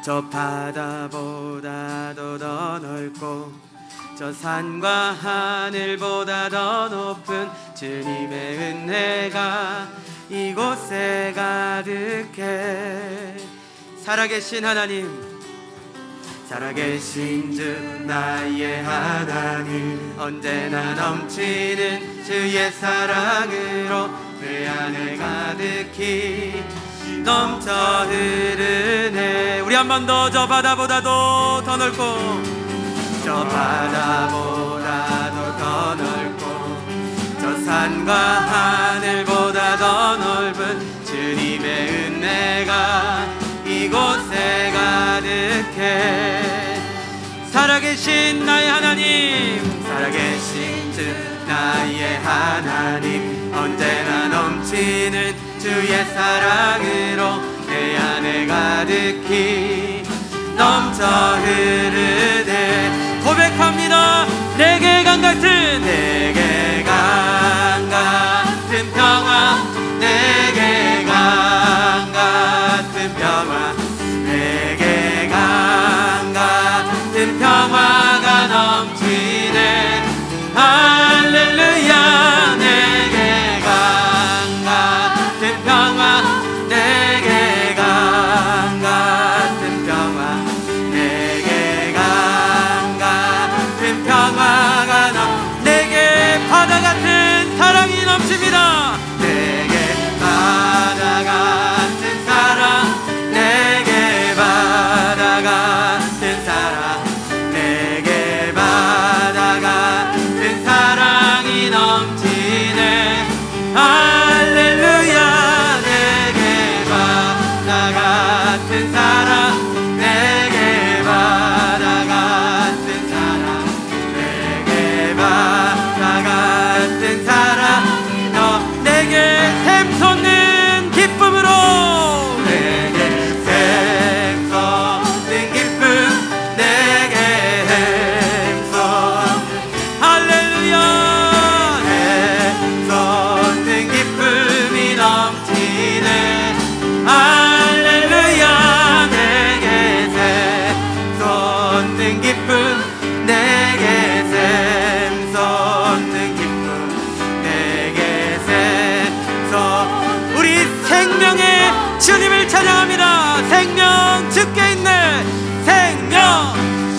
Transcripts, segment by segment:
저 바다보다도 더 넓고 저 산과 하늘보다 더 높은 주님의 은혜가 이곳에 가득해. 살아계신 하나님, 살아계신 주 나의 하나님, 언제나 넘치는 주의 사랑으로 그 안에 가득히 넘쳐 흐르네. 우리 한 번 더. 저 바다보다도 더 넓고 저 바다보다도 더 넓고 저 산과 하늘보다 더 넓은 주님의 은혜가 이곳에 가득해. 살아계신 나의 하나님, 살아계신 주 나의 하나님, 언제나 넘치는 주의 사랑으로 내 안에 가득히 넘쳐 흐르네. 고백합니다. 내게 강 같은, 내게 강 같은 평화, 내게 강 같은 평화, 내게 강 같은 평화가 넘치네. 할렐루야. 내게 강 같은 평화, 내게 강 같은 평화, 내게 강 같은 평화가 내게 바다 같은 사랑이 넘칩니다. 내게 바다 같은 사랑, 내게 바다 같은 사랑, 내게 바다 같은 사랑이 넘치네. 할렐루야. 내게 바다 같은 사랑, 내게 바다 같은 사랑, 내게 바다 같은 사랑, 너 내게 샘솟는 기쁨으로, 내게 샘솟는 기쁨, 내게 샘솟, 할렐루야. 샘솟는 기쁨이 넘치네. 할렐루야. 내게 샘솟는 기쁨, 내게 샘솟는 기쁨, 내게 샘솟. 우리 생명의 주님을 찬양합니다. 생명 주께 있네. 생명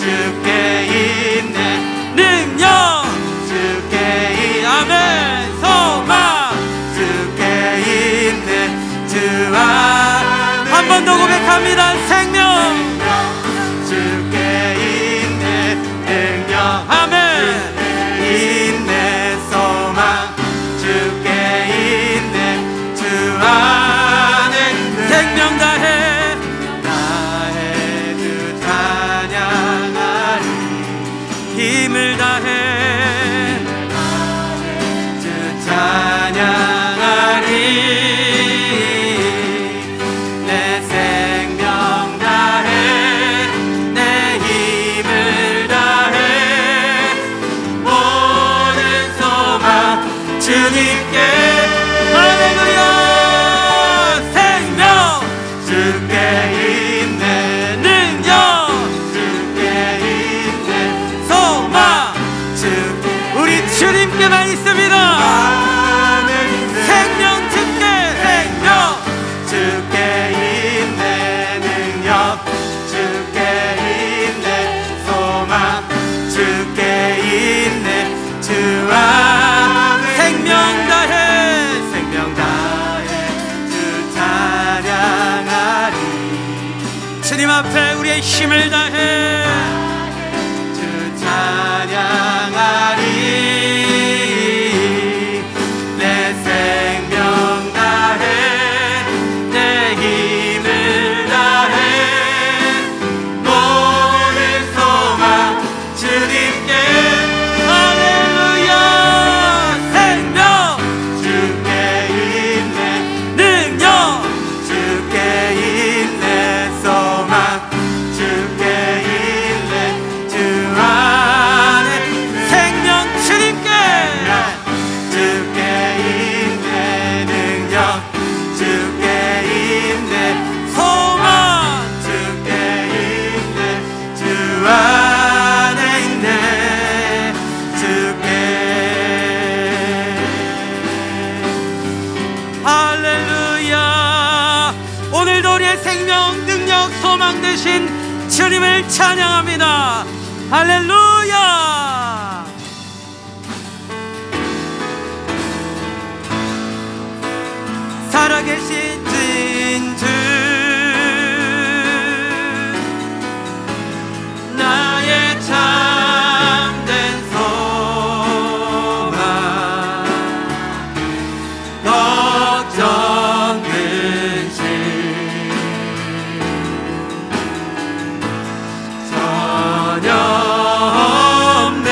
주께 있네. 능력 주께 있네. 아멘. 소망 주께 있네. 주 안에 한 번 더 고백합니다. 생명 주께 있네. 능력 아멘. 있네. 소망 주께 있네. 주 안에 생명 다해 다해 주 찬양하리. 힘을 다해 주 찬양하리. 내 생명 다해 내 힘을 다해 모든 소망 주님께. 할렐루야. 생명 주께 있네. 능력 주께 있네. 소망 주께 우리 주님께만 있습니다. 생명 주께, 생명 주께 있네. 능력 주께 있네. 소망 주께 있네. 주 안에 생명 다해 생명 다해 주 찬양하리. 주님 앞에 우리의 힘을 다해 주 찬양하리. 내 생명 다해 내 힘을 다해 모든 소망 주님께. 할렐루야. 생명 주께 있네. 능력 주께 있네. 소망 주께 소망 되신 주님을 찬양합니다. 할렐루야. 살아계신 진주 나의 참된 소망 걱정 근심 전혀 없네.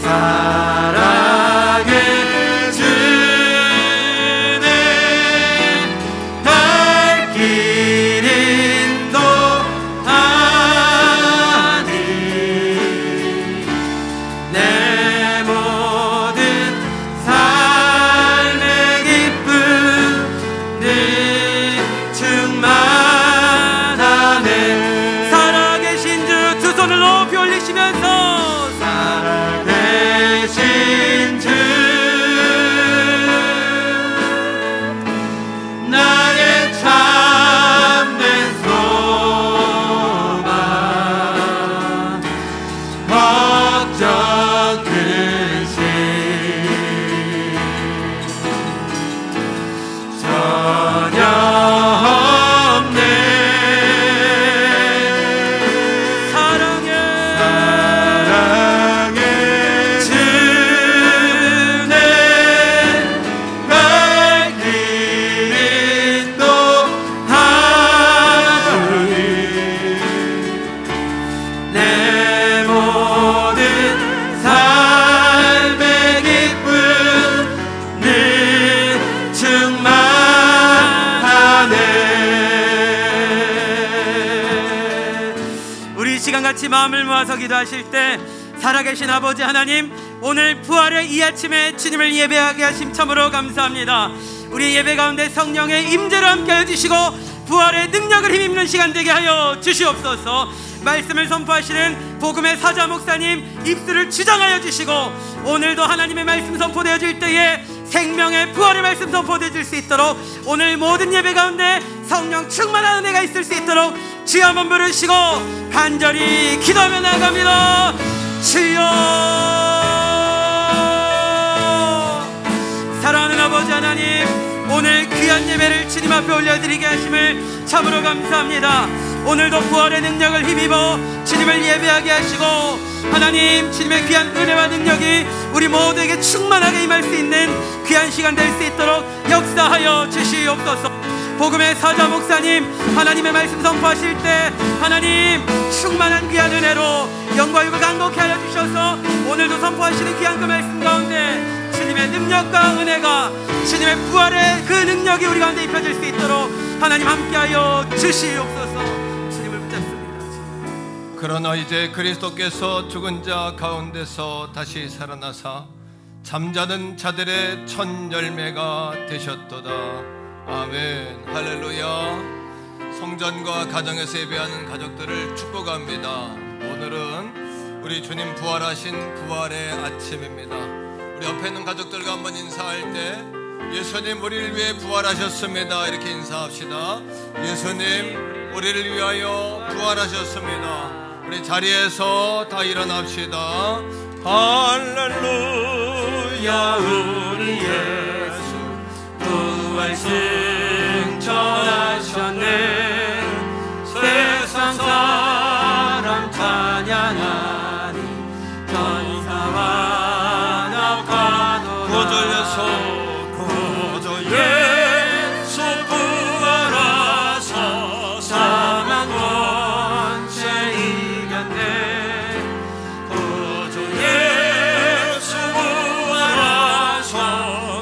사랑의 주네 날 길 인도하니 내 모든 삶의 기쁨 늘 충만하네. 살아계신 주 두 손을 높이 올리시면서 살아계신 주 나의 참된 소망 걱정 근심 전혀 없네. 사랑의 주네 날 길 인도하니 내 모든 삶의 기쁨 늘 충만하네. 우리 이 시간같이 마음을 모아서 기도하실 때 살아계신 아버지 하나님, 오늘 부활의 이 아침에 주님을 예배하게 하심 참으로 감사합니다. 우리 예배 가운데 성령의 임재로 함께하여 주시고 부활의 능력을 힘입는 시간 되게 하여 주시옵소서. 말씀을 선포하시는 복음의 사자 목사님 입술을 주장하여 주시고 오늘도 하나님의 말씀 선포되어질 때에 생명의 부활의 말씀 선포되어질 수 있도록 오늘 모든 예배 가운데 성령 충만한 은혜가 있을 수 있도록 주여 한번 부르시고 간절히 기도하며 나아갑니다. 주여. 사랑하는 아버지 하나님, 오늘 귀한 예배를 주님 앞에 올려드리게 하심을 참으로 감사합니다. 오늘도 부활의 능력을 힘입어 주님을 예배하게 하시고 하나님 주님의 귀한 은혜와 능력이 우리 모두에게 충만하게 임할 수 있는 귀한 시간 될 수 있도록 역사하여 주시옵소서. 복음의 사자 목사님 하나님의 말씀 선포하실 때 하나님 충만한 귀한 은혜로 영과 육을 간곡히 하여 주셔서 오늘도 선포하시는 귀한 그 말씀 가운데 주님의 능력과 은혜가 주님의 부활의 그 능력이 우리 가운데 입혀질 수 있도록 하나님 함께하여 주시옵소서. 주님을 붙잡습니다. 그러나 이제 그리스도께서 죽은 자 가운데서 다시 살아나사 잠자는 자들의 첫 열매가 되셨도다. 아멘. 할렐루야. 성전과 가정에서 예배하는 가족들을 축복합니다. 오늘은 우리 주님 부활하신 부활의 아침입니다. 우리 옆에 있는 가족들과 한번 인사할 때 예수님 우리를 위해 부활하셨습니다 이렇게 인사합시다. 예수님 우리를 위하여 부활하셨습니다. 우리 자리에서 다 일어납시다. 할렐루야. 우리 예수 부활 승천하셨네. 세상 사람 찬양하니 전사와 나가도 고조 예수 부활하사 사망 원죄 이겼네. 고조 예수 부활하사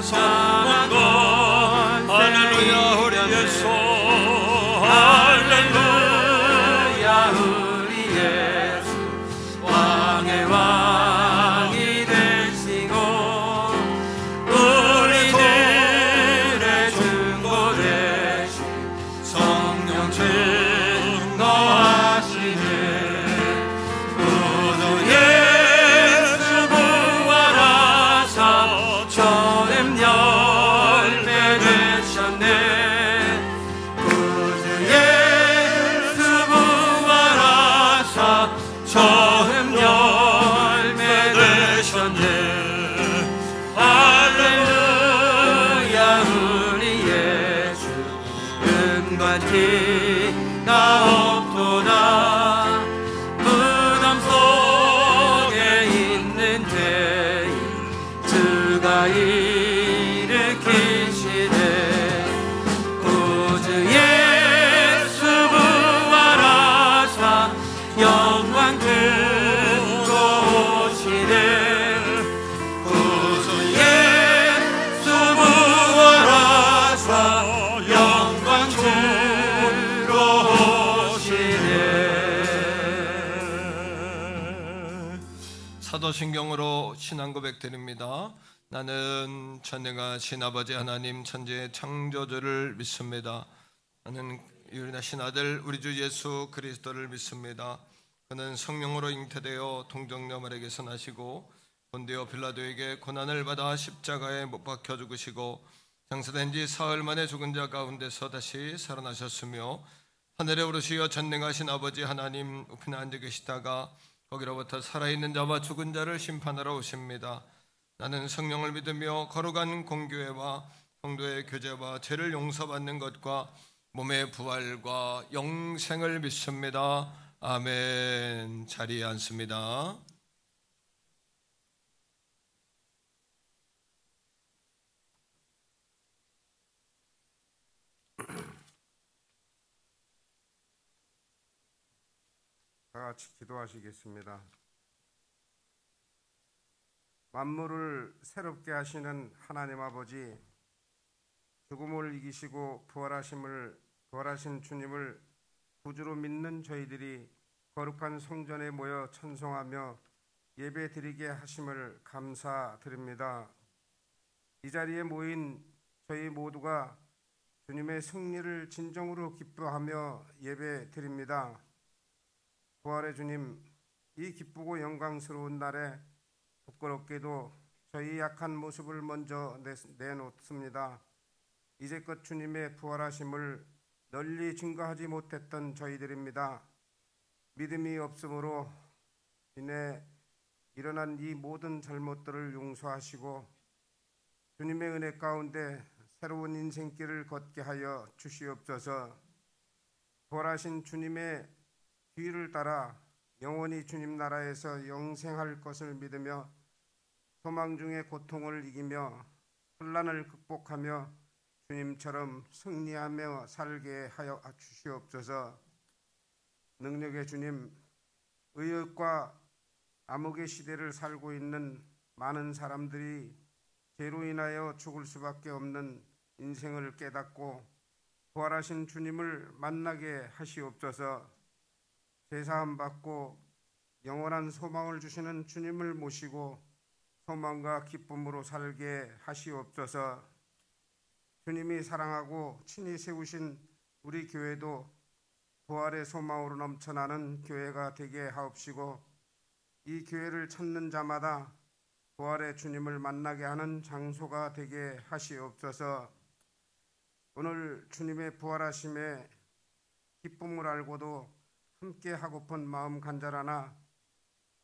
사망 원죄 할렐루야. 우리 예수 할렐루야. 우리 예수 왕의 왕이 되시고 우리들의 중보 되신 성령 증거하시네. 구주 예수 부활하사 전임 열매 되셨네. 열매 되셨네. 할렐루야 우리 예수 은과 티가 없도다. 무덤 속에 있는 죄인 주가 일으키시네. 구주 예수 부활하사 영광 들어오시네. 구주 예수 부활하사 영광 들어오시네. 사도신경으로 신앙 고백 드립니다. 나는 전능하신 아버지 하나님 천지의 창조주를 믿습니다. 나는 유일하신 아들 우리 주 예수 그리스도를 믿습니다. 그는 성령으로 잉태되어 동정녀 마리아에게서 나시고 본디오 빌라도에게 고난을 받아 십자가에 못 박혀 죽으시고 장사된 지 사흘 만에 죽은 자 가운데서 다시 살아나셨으며 하늘에 오르시어 전능하신 아버지 하나님 우편에 앉아 계시다가 거기로부터 살아있는 자와 죽은 자를 심판하러 오십니다. 나는 성령을 믿으며 거룩한 공교회와 성도의 교제와 죄를 용서받는 것과 몸의 부활과 영생을 믿습니다. 아멘. 자리에 앉습니다. 다 같이 기도하시겠습니다. 만물을 새롭게 하시는 하나님 아버지, 죽음을 이기시고 부활하신 주님을 구주로 믿는 저희들이 거룩한 성전에 모여 찬송하며 예배 드리게 하심을 감사드립니다. 이 자리에 모인 저희 모두가 주님의 승리를 진정으로 기뻐하며 예배 드립니다. 부활의 주님, 이 기쁘고 영광스러운 날에 부끄럽게도 저희 약한 모습을 먼저 내놓습니다. 이제껏 주님의 부활하심을 널리 증거하지 못했던 저희들입니다. 믿음이 없으므로 인해 일어난 이 모든 잘못들을 용서하시고 주님의 은혜 가운데 새로운 인생길을 걷게 하여 주시옵소서. 부활하신 주님의 뒤를 따라 영원히 주님 나라에서 영생할 것을 믿으며 소망 중에 고통을 이기며 혼란을 극복하며 주님처럼 승리하며 살게 하여 주시옵소서. 능력의 주님, 의욕과 암흑의 시대를 살고 있는 많은 사람들이 죄로 인하여 죽을 수밖에 없는 인생을 깨닫고 부활하신 주님을 만나게 하시옵소서. 제사함 받고 영원한 소망을 주시는 주님을 모시고 소망과 기쁨으로 살게 하시옵소서. 주님이 사랑하고 친히 세우신 우리 교회도 부활의 소망으로 넘쳐나는 교회가 되게 하옵시고 이 교회를 찾는 자마다 부활의 주님을 만나게 하는 장소가 되게 하시옵소서. 오늘 주님의 부활하심에 기쁨을 알고도 함께 하고픈 마음 간절하나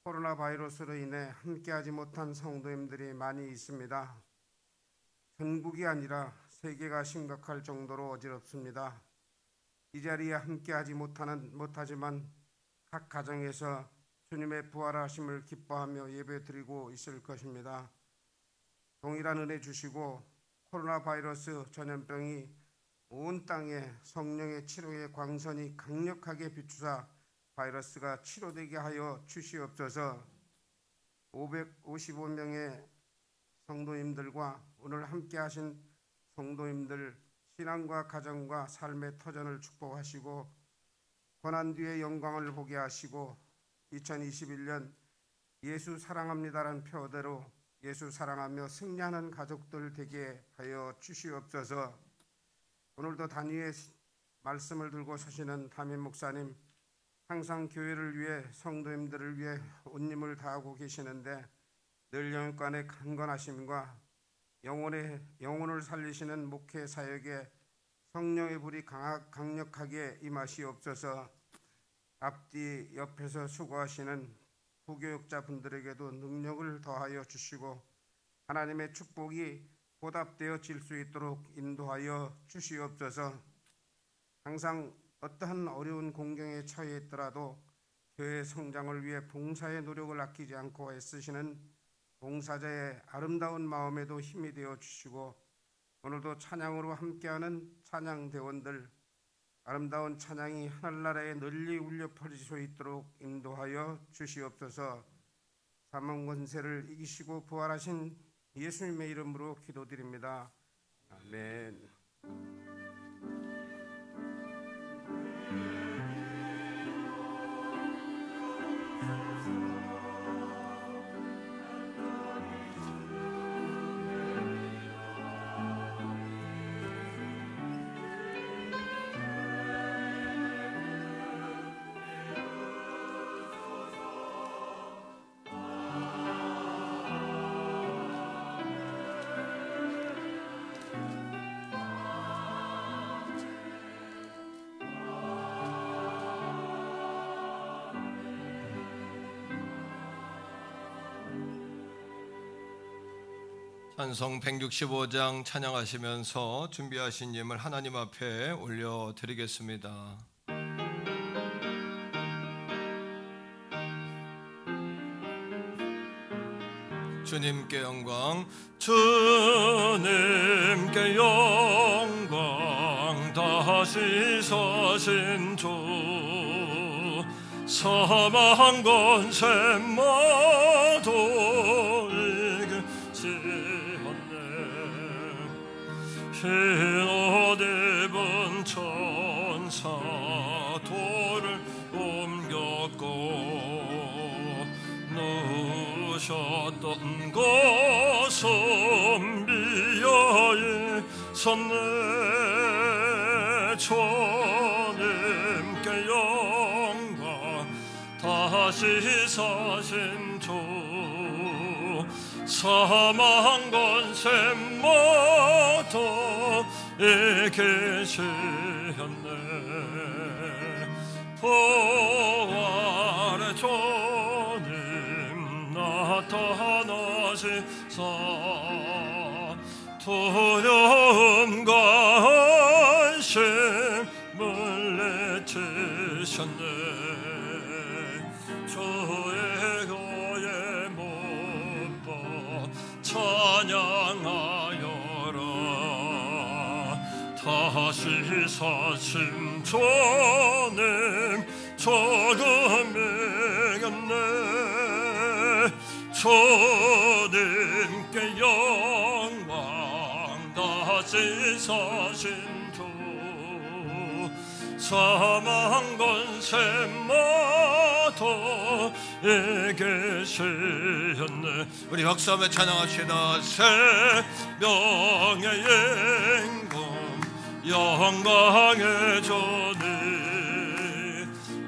코로나 바이러스로 인해 함께하지 못한 성도님들이 많이 있습니다. 전국이 아니라 세계가 심각할 정도로 어지럽습니다. 이 자리에 함께하지 못하지만 각 가정에서 주님의 부활하심을 기뻐하며 예배드리고 있을 것입니다. 동일한 은혜 주시고 코로나 바이러스 전염병이 온 땅에 성령의 치료의 광선이 강력하게 비추사 바이러스가 치료되게 하여 주시옵소서. 555명의 성도님들과 오늘 함께 하신 성도님들 신앙과 가정과 삶의 터전을 축복하시고 고난 뒤의 영광을 보게 하시고 2021년 예수 사랑합니다라는 표어대로 예수 사랑하며 승리하는 가족들 되게 하여 주시옵소서. 오늘도 단위의 말씀을 들고 서시는 담임 목사님, 항상 교회를 위해 성도님들을 위해 온 힘을 다하고 계시는데 늘 영육간의 강건하심과 영혼을 살리시는 목회 사역에 성령의 불이 강력하게 임하시옵소서. 앞뒤 옆에서 수고하시는 부교육자 분들에게도 능력을 더하여 주시고 하나님의 축복이 보답되어질 수 있도록 인도하여 주시옵소서. 항상 어떠한 어려운 공경에 처해 있더라도 교회 성장을 위해 봉사의 노력을 아끼지 않고 애쓰시는 봉사자의 아름다운 마음에도 힘이 되어 주시고 오늘도 찬양으로 함께하는 찬양대원들 아름다운 찬양이 하늘나라에 널리 울려 퍼질 수 있도록 인도하여 주시옵소서. 사망 권세를 이기시고 부활하신 예수님의 이름으로 기도드립니다. 아멘. 찬송 165장 찬양하시면서 준비하신 예물 하나님 앞에 올려드리겠습니다. 주님께 영광, 주님께 영광, 다시 사신 주 사망 권세 모두 이기시었네. 흰 옷 입은 천사 돌을 옮겼고 누우셨던 곳은 비어 있었네. 주님께 영광, 다시 사신 주 사망 권세 모두 이기시었네. 부활의 주님 나타나시사 두려움과 안심을 내치셨네. 주의 거에 못 봐 찬양하여라. 다시 사신 주님 조금 이겼네. 주님께 영광, 다시 사신 주 사망 권세 모두 이기시었네. 우리 박수하며 찬양합시다. 생명의 임금 영광의 주님,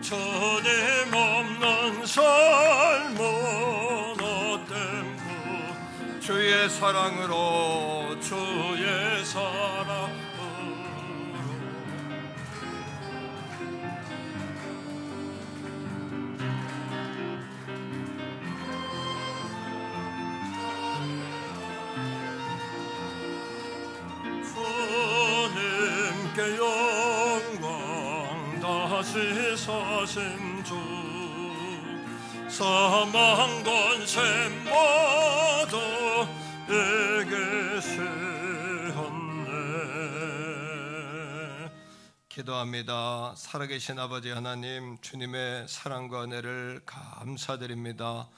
주님 없는 삶은 어떤 주의 사랑으로, 주의 사랑으로 주님께 영광, 다시 사신 주 사망 권세 모두 이기시었네. 기도합니다. 살아계신 아버지 하나님, 주님의 사랑과 은혜를 감사드립니다.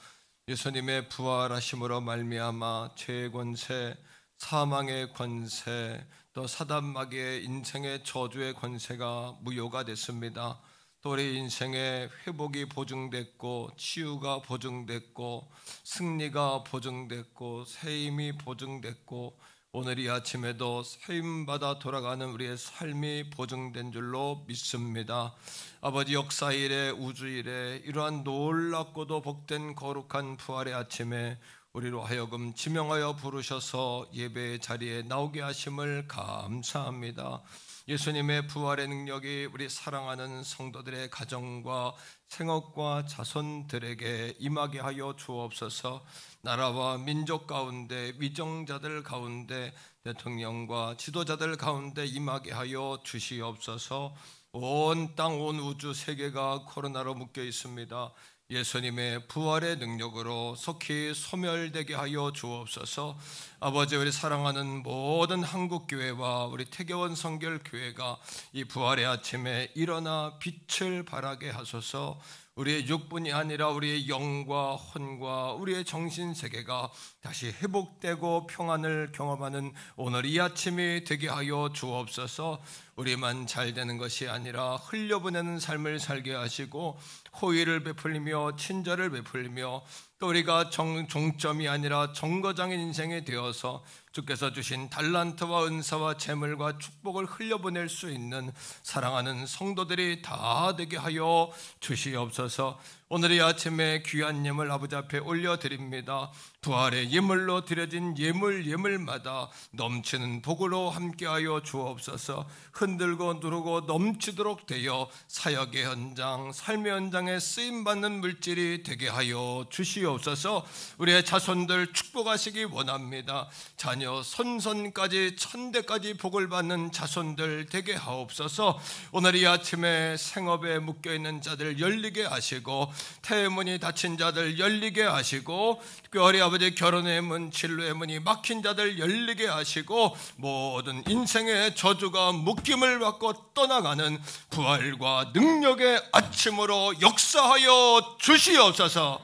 예수님의 부활하심으로 말미암아 죄의 권세, 사망의 권세, 또 사단마귀의 인생의 저주의 권세가 무효가 됐습니다. 또 우리 인생의 회복이 보증됐고, 치유가 보증됐고, 승리가 보증됐고, 새 힘이 보증됐고, 오늘 이 아침에도 세임받아 돌아가는 우리의 삶이 보증된 줄로 믿습니다. 아버지, 역사일에, 우주일에 이러한 놀랍고도 복된 거룩한 부활의 아침에 우리로 하여금 지명하여 부르셔서 예배의 자리에 나오게 하심을 감사합니다. 예수님의 부활의 능력이 우리 사랑하는 성도들의 가정과 생업과 자손들에게 임하게 하여 주옵소서. 나라와 민족 가운데, 위정자들 가운데, 대통령과 지도자들 가운데 임하게 하여 주시옵소서. 온 땅, 온 우주 세계가 코로나로 묶여 있습니다. 예수님의 부활의 능력으로 속히 소멸되게 하여 주옵소서. 아버지, 우리 사랑하는 모든 한국교회와 우리 태교원 성결교회가 이 부활의 아침에 일어나 빛을 발하게 하소서. 우리의 육분이 아니라 우리의 영과 혼과 우리의 정신세계가 다시 회복되고 평안을 경험하는 오늘 이 아침이 되게 하여 주옵소서. 우리만 잘 되는 것이 아니라 흘려보내는 삶을 살게 하시고 호의를 베풀리며 친절을 베풀리며 또 우리가 종점이 아니라 정거장인 인생이 되어서 주께서 주신 달란트와 은사와 재물과 축복을 흘려보낼 수 있는 사랑하는 성도들이 다 되게 하여 주시옵소서. 오늘 이 아침에 귀한 예물 아버지 앞에 올려드립니다. 부활의 예물로 드려진 예물마다 넘치는 복으로 함께하여 주옵소서. 흔들고 누르고 넘치도록 되어 사역의 현장, 삶의 현장에 쓰임받는 물질이 되게 하여 주시옵소서. 우리의 자손들 축복하시기 원합니다. 자녀 선선까지 천대까지 복을 받는 자손들 되게 하옵소서. 오늘 이 아침에 생업에 묶여있는 자들 열리게 하시고 태문이 닫힌 자들 열리게 하시고 우리 아버지 결혼의 문, 진로의 문이 막힌 자들 열리게 하시고 모든 인생의 저주가 묶임을 받고 떠나가는 부활과 능력의 아침으로 역사하여 주시옵소서.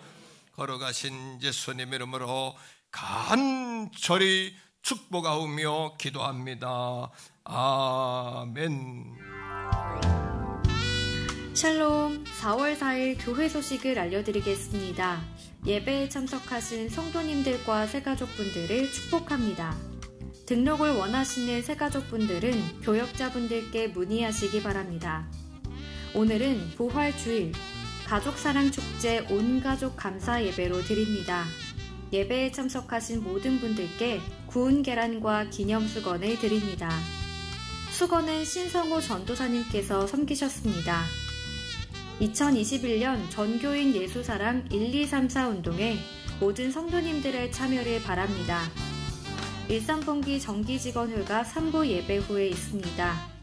걸어가신 예수님 이름으로 간절히 축복하오며 기도합니다. 아멘. 샬롬. 4월 4일 교회 소식을 알려드리겠습니다. 예배에 참석하신 성도님들과 새가족분들을 축복합니다. 등록을 원하시는 새가족분들은 교역자분들께 문의하시기 바랍니다. 오늘은 부활주일, 가족사랑축제 온가족 감사 예배로 드립니다. 예배에 참석하신 모든 분들께 구운 계란과 기념수건을 드립니다. 수건은 신성호 전도사님께서 섬기셨습니다. 2021년 전교인 예수사랑 1234 운동에 모든 성도님들의 참여를 바랍니다. 일산봉기 정기직원회가 3부 예배 후에 있습니다.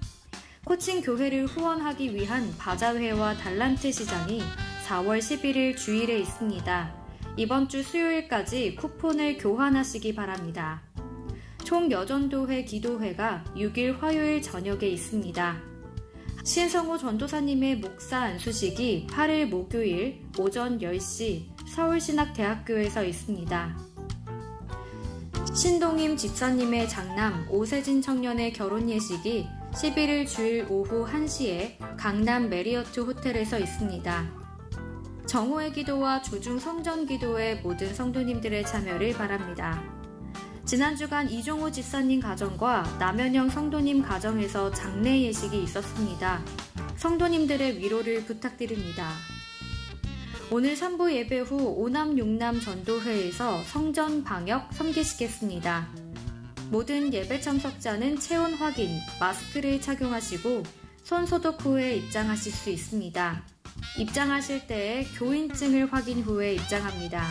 코칭 교회를 후원하기 위한 바자회와 달란트 시장이 4월 11일 주일에 있습니다. 이번 주 수요일까지 쿠폰을 교환하시기 바랍니다. 총여전도회 기도회가 6일 화요일 저녁에 있습니다. 신성호 전도사님의 목사 안수식이 8일 목요일 오전 10시 서울신학대학교에서 있습니다. 신동임 집사님의 장남 오세진 청년의 결혼 예식이 11일 주일 오후 1시에 강남 메리어트 호텔에서 있습니다. 정오의 기도와 주중 성전 기도에 모든 성도님들의 참여를 바랍니다. 지난 주간 이종호 집사님 가정과 남현영 성도님 가정에서 장례 예식이 있었습니다. 성도님들의 위로를 부탁드립니다. 오늘 3부 예배 후 오남 6남 전도회에서 성전 방역 섬기시겠습니다. 모든 예배 참석자는 체온 확인, 마스크를 착용하시고 손 소독 후에 입장하실 수 있습니다. 입장하실 때에 교인증을 확인 후에 입장합니다.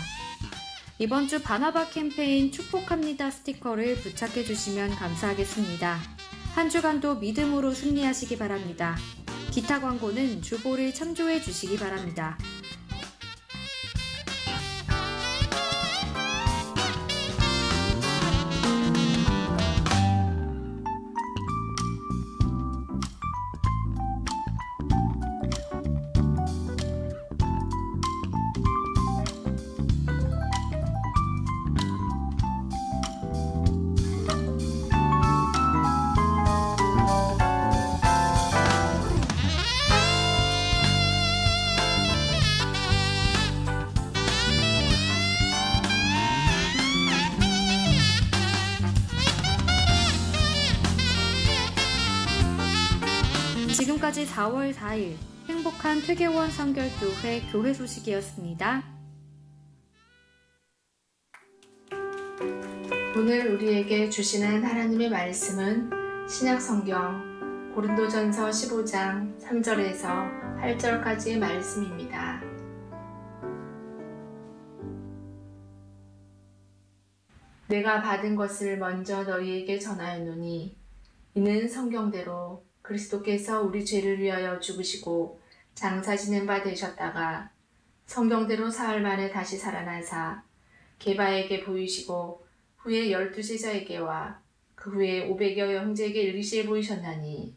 이번 주 바나바 캠페인 축복합니다 스티커를 부착해 주시면 감사하겠습니다. 한 주간도 믿음으로 승리하시기 바랍니다. 기타 광고는 주보를 참조해 주시기 바랍니다. 지금까지 4월 4일 행복한 퇴계원 성결교회 교회 소식이었습니다. 오늘 우리에게 주시는 하나님의 말씀은 신약성경 고린도전서 15장 3절에서 8절까지의 말씀입니다. 내가 받은 것을 먼저 너희에게 전하였노니 이는 성경대로 그리스도께서 우리 죄를 위하여 죽으시고 장사 지낸 바 되셨다가 성경대로 사흘 만에 다시 살아나사 게바에게 보이시고 후에 12제자에게와 그 후에 500여 형제에게 일시에 보이셨나니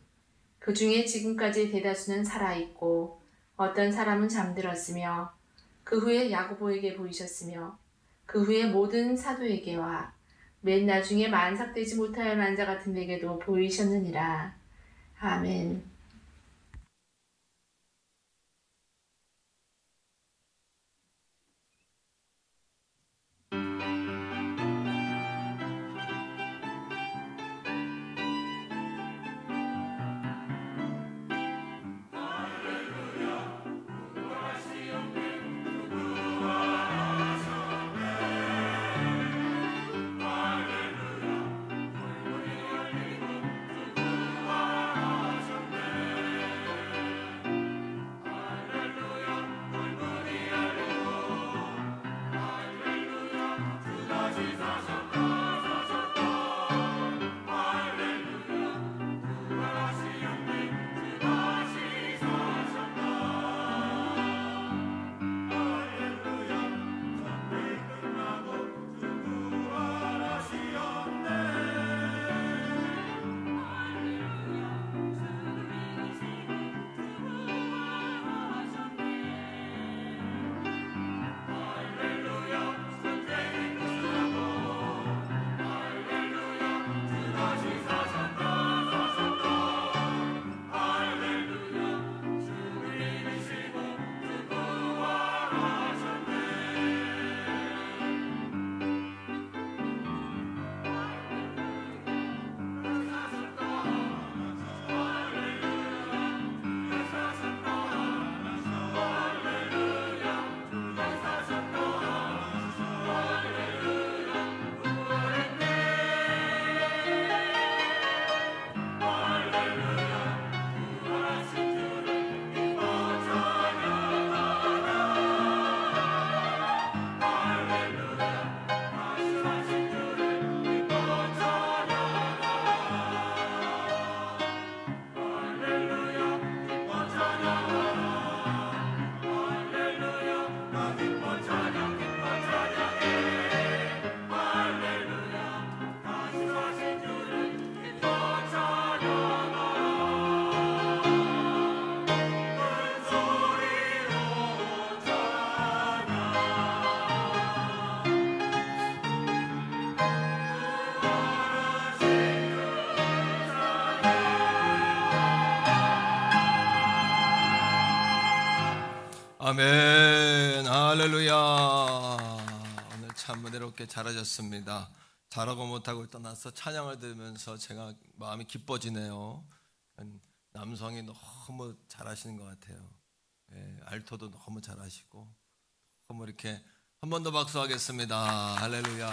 그 중에 지금까지 대다수는 살아있고 어떤 사람은 잠들었으며 그 후에 야고보에게 보이셨으며 그 후에 모든 사도에게와 맨 나중에 만삭되지 못하여 난 자 같은 데게도 보이셨느니라. 아멘. 아멘. 할렐루야. 오늘 참 은혜롭게 잘하셨습니다. 잘하고 못하고 떠나서 찬양을 들으면서 제가 마음이 기뻐지네요. 남성이 너무 잘하시는 것 같아요. 알토도 너무 잘하시고 너무 이렇게 한 번 더 박수하겠습니다. 할렐루야.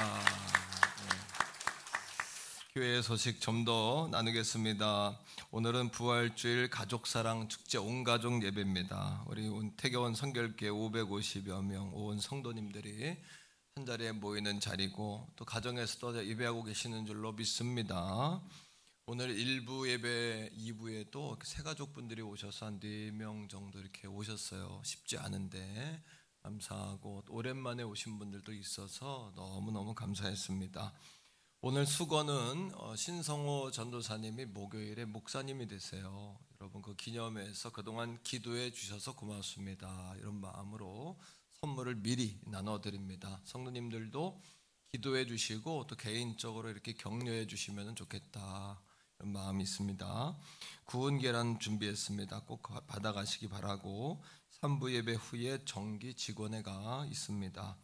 교회의 소식 좀 더 나누겠습니다. 오늘은 부활주일 가족사랑 축제 온가족 예배입니다. 우리 태교원 성결교회 550여 명 온 성도님들이 한 자리에 모이는 자리고 또 가정에서도 예배하고 계시는 줄로 믿습니다. 오늘 1부 예배 2부에도 새가족분들이 오셔서 한 4명 정도 이렇게 오셨어요. 쉽지 않은데 감사하고 오랜만에 오신 분들도 있어서 너무너무 감사했습니다. 오늘 수건은 신성호 전도사님이 목요일에 목사님이 되세요. 여러분 그 기념해서 그동안 기도해 주셔서 고맙습니다. 이런 마음으로 선물을 미리 나눠드립니다. 성도님들도 기도해 주시고 또 개인적으로 이렇게 격려해 주시면 좋겠다 이런 마음이 있습니다. 구운 계란 준비했습니다. 꼭 받아가시기 바라고 3부 예배 후에 정기 직원회가 있습니다.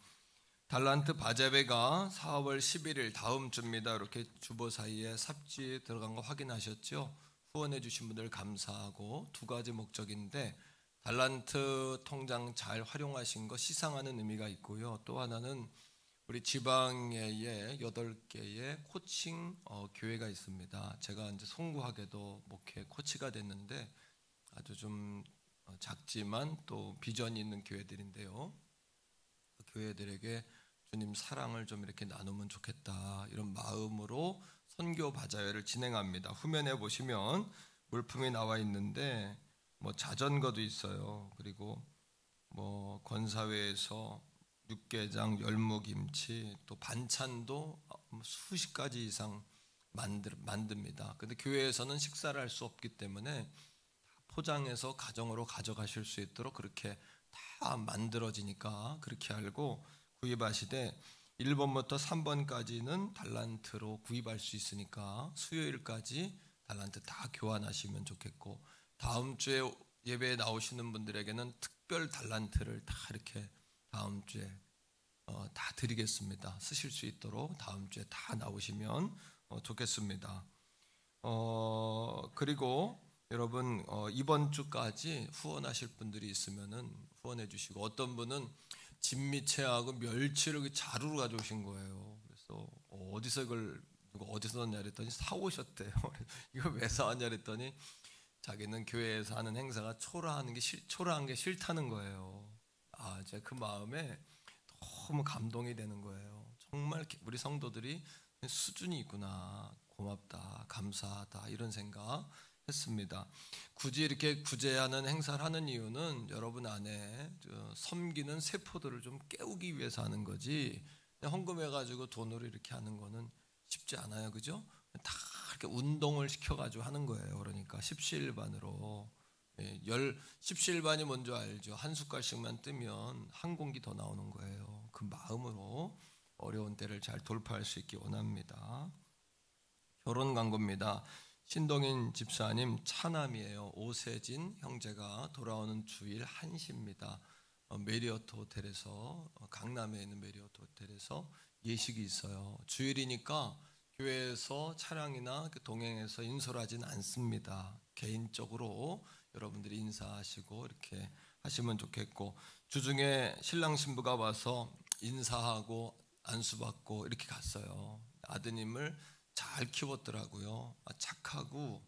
달란트 바제베가 4월 11일 다음 주입니다. 이렇게 주보 사이에 삽지 들어간 거 확인하셨죠? 후원해 주신 분들 감사하고 2가지 목적인데 달란트 통장 잘 활용하신 거 시상하는 의미가 있고요. 또 하나는 우리 지방에 8개의 코칭 교회가 있습니다. 제가 이제 송구하게도 목회 코치가 됐는데 아주 좀 작지만 또 비전이 있는 교회들인데요. 그 교회들에게 주님 사랑을 좀 이렇게 나누면 좋겠다, 이런 마음으로 선교 바자회를 진행합니다. 후면에 보시면 물품이 나와 있는데 뭐 자전거도 있어요. 그리고 뭐 권사회에서 육개장, 열무김치, 또 반찬도 수십 가지 이상 만듭니다. 근데 교회에서는 식사를 할 수 없기 때문에 포장해서 가정으로 가져가실 수 있도록 그렇게 다 만들어지니까 그렇게 알고 구입하시되 1번부터 3번까지는 달란트로 구입할 수 있으니까 수요일까지 달란트 다 교환하시면 좋겠고, 다음 주에 예배에 나오시는 분들에게는 특별 달란트를 다 이렇게 다음 주에 다 드리겠습니다. 쓰실 수 있도록 다음 주에 다 나오시면 좋겠습니다. 그리고 여러분 이번 주까지 후원하실 분들이 있으면은 후원해 주시고, 어떤 분은 진미채하고 멸치를 자루로 가져오신 거예요. 그래서 어디서 이걸 누가 어디서 넣었냐 그랬더니 사오셨대요. 이거 왜 사왔냐 그랬더니 자기는 교회에서 하는 행사가 초라한 게 싫다는 거예요. 제가 그 마음에 너무 감동이 되는 거예요. 정말 우리 성도들이 수준이 있구나, 고맙다, 감사하다, 이런 생각 했습니다. 굳이 이렇게 구제하는 행사를 하는 이유는 여러분 안에 섬기는 세포들을 좀 깨우기 위해서 하는 거지, 헌금해가지고 돈으로 이렇게 하는 거는 쉽지 않아요. 그죠? 다 이렇게 운동을 시켜가지고 하는 거예요. 그러니까 십시일반으로. 십시일반이 뭔지 알죠? 한 숟갈씩만 뜨면 한 공기 더 나오는 거예요. 그 마음으로 어려운 때를 잘 돌파할 수 있기 원합니다. 결혼 광고입니다. 신동인 집사님 차남이에요. 오세진 형제가 돌아오는 주일 1시입니다. 메리어트 호텔에서, 강남에 있는 메리어트 호텔에서 예식이 있어요. 주일이니까 교회에서 차량이나 동행해서 인솔 하진 않습니다. 개인적으로 여러분들이 인사하시고 이렇게 하시면 좋겠고, 주중에 신랑 신부가 와서 인사하고 안수받고 이렇게 갔어요. 아드님을 잘 키웠더라고요. 착하고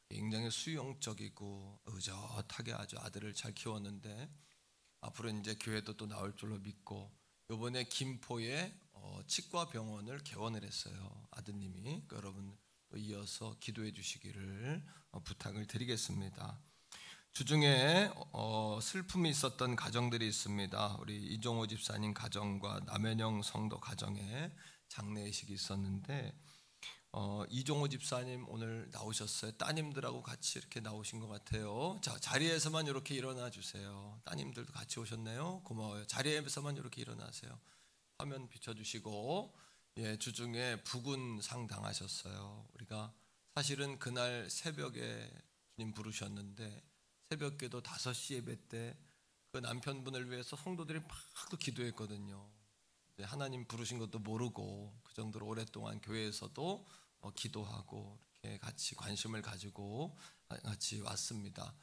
굉장히 수용적이고 의젓하게 아주 아들을 잘 키웠는데, 앞으로 이제 교회도 또 나올 줄로 믿고, 이번에 김포에 치과 병원을 개원을 했어요. 아드님이. 여러분 이어서 기도해 주시기를 부탁을 드리겠습니다. 주중에 슬픔이 있었던 가정들이 있습니다. 우리 이종호 집사님 가정과 남현영 성도 가정에 장례식이 있었는데, 이종호 집사님 오늘 나오셨어요. 따님들하고 같이 이렇게 나오신 것 같아요. 자, 자리에서만 이렇게 일어나 주세요. 따님들도 같이 오셨네요. 고마워요. 자리에서만 이렇게 일어나세요. 화면 비춰주시고, 주중에 부군상 당하셨어요. 우리가 사실은 그날 새벽에 주님 부르셨는데, 새벽기도 5시 예배 때 그 남편분을 위해서 성도들이 막 또 기도했거든요. 하나님 부르신 것도 모르고 그 정도로 오랫동안 교회에서도 기도하고 이렇게 같이 관심을 가지고 같이 왔습니다.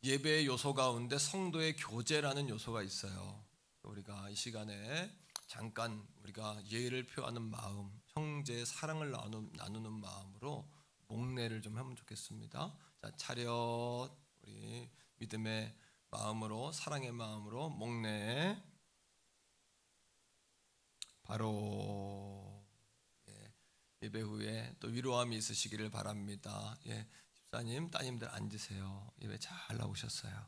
예배의 요소 가운데 성도의 교제라는 요소가 있어요. 우리가 이 시간에 잠깐 우리가 예의를 표하는 마음, 형제의 사랑을 나누는 마음으로 목례를 좀 하면 좋겠습니다. 자, 차렷, 우리 믿음의 마음으로, 사랑의 마음으로 목례. 바로 예배 후에 또 위로함이 있으시기를 바랍니다. 집사님, 따님들 앉으세요. 예배 잘 나오셨어요.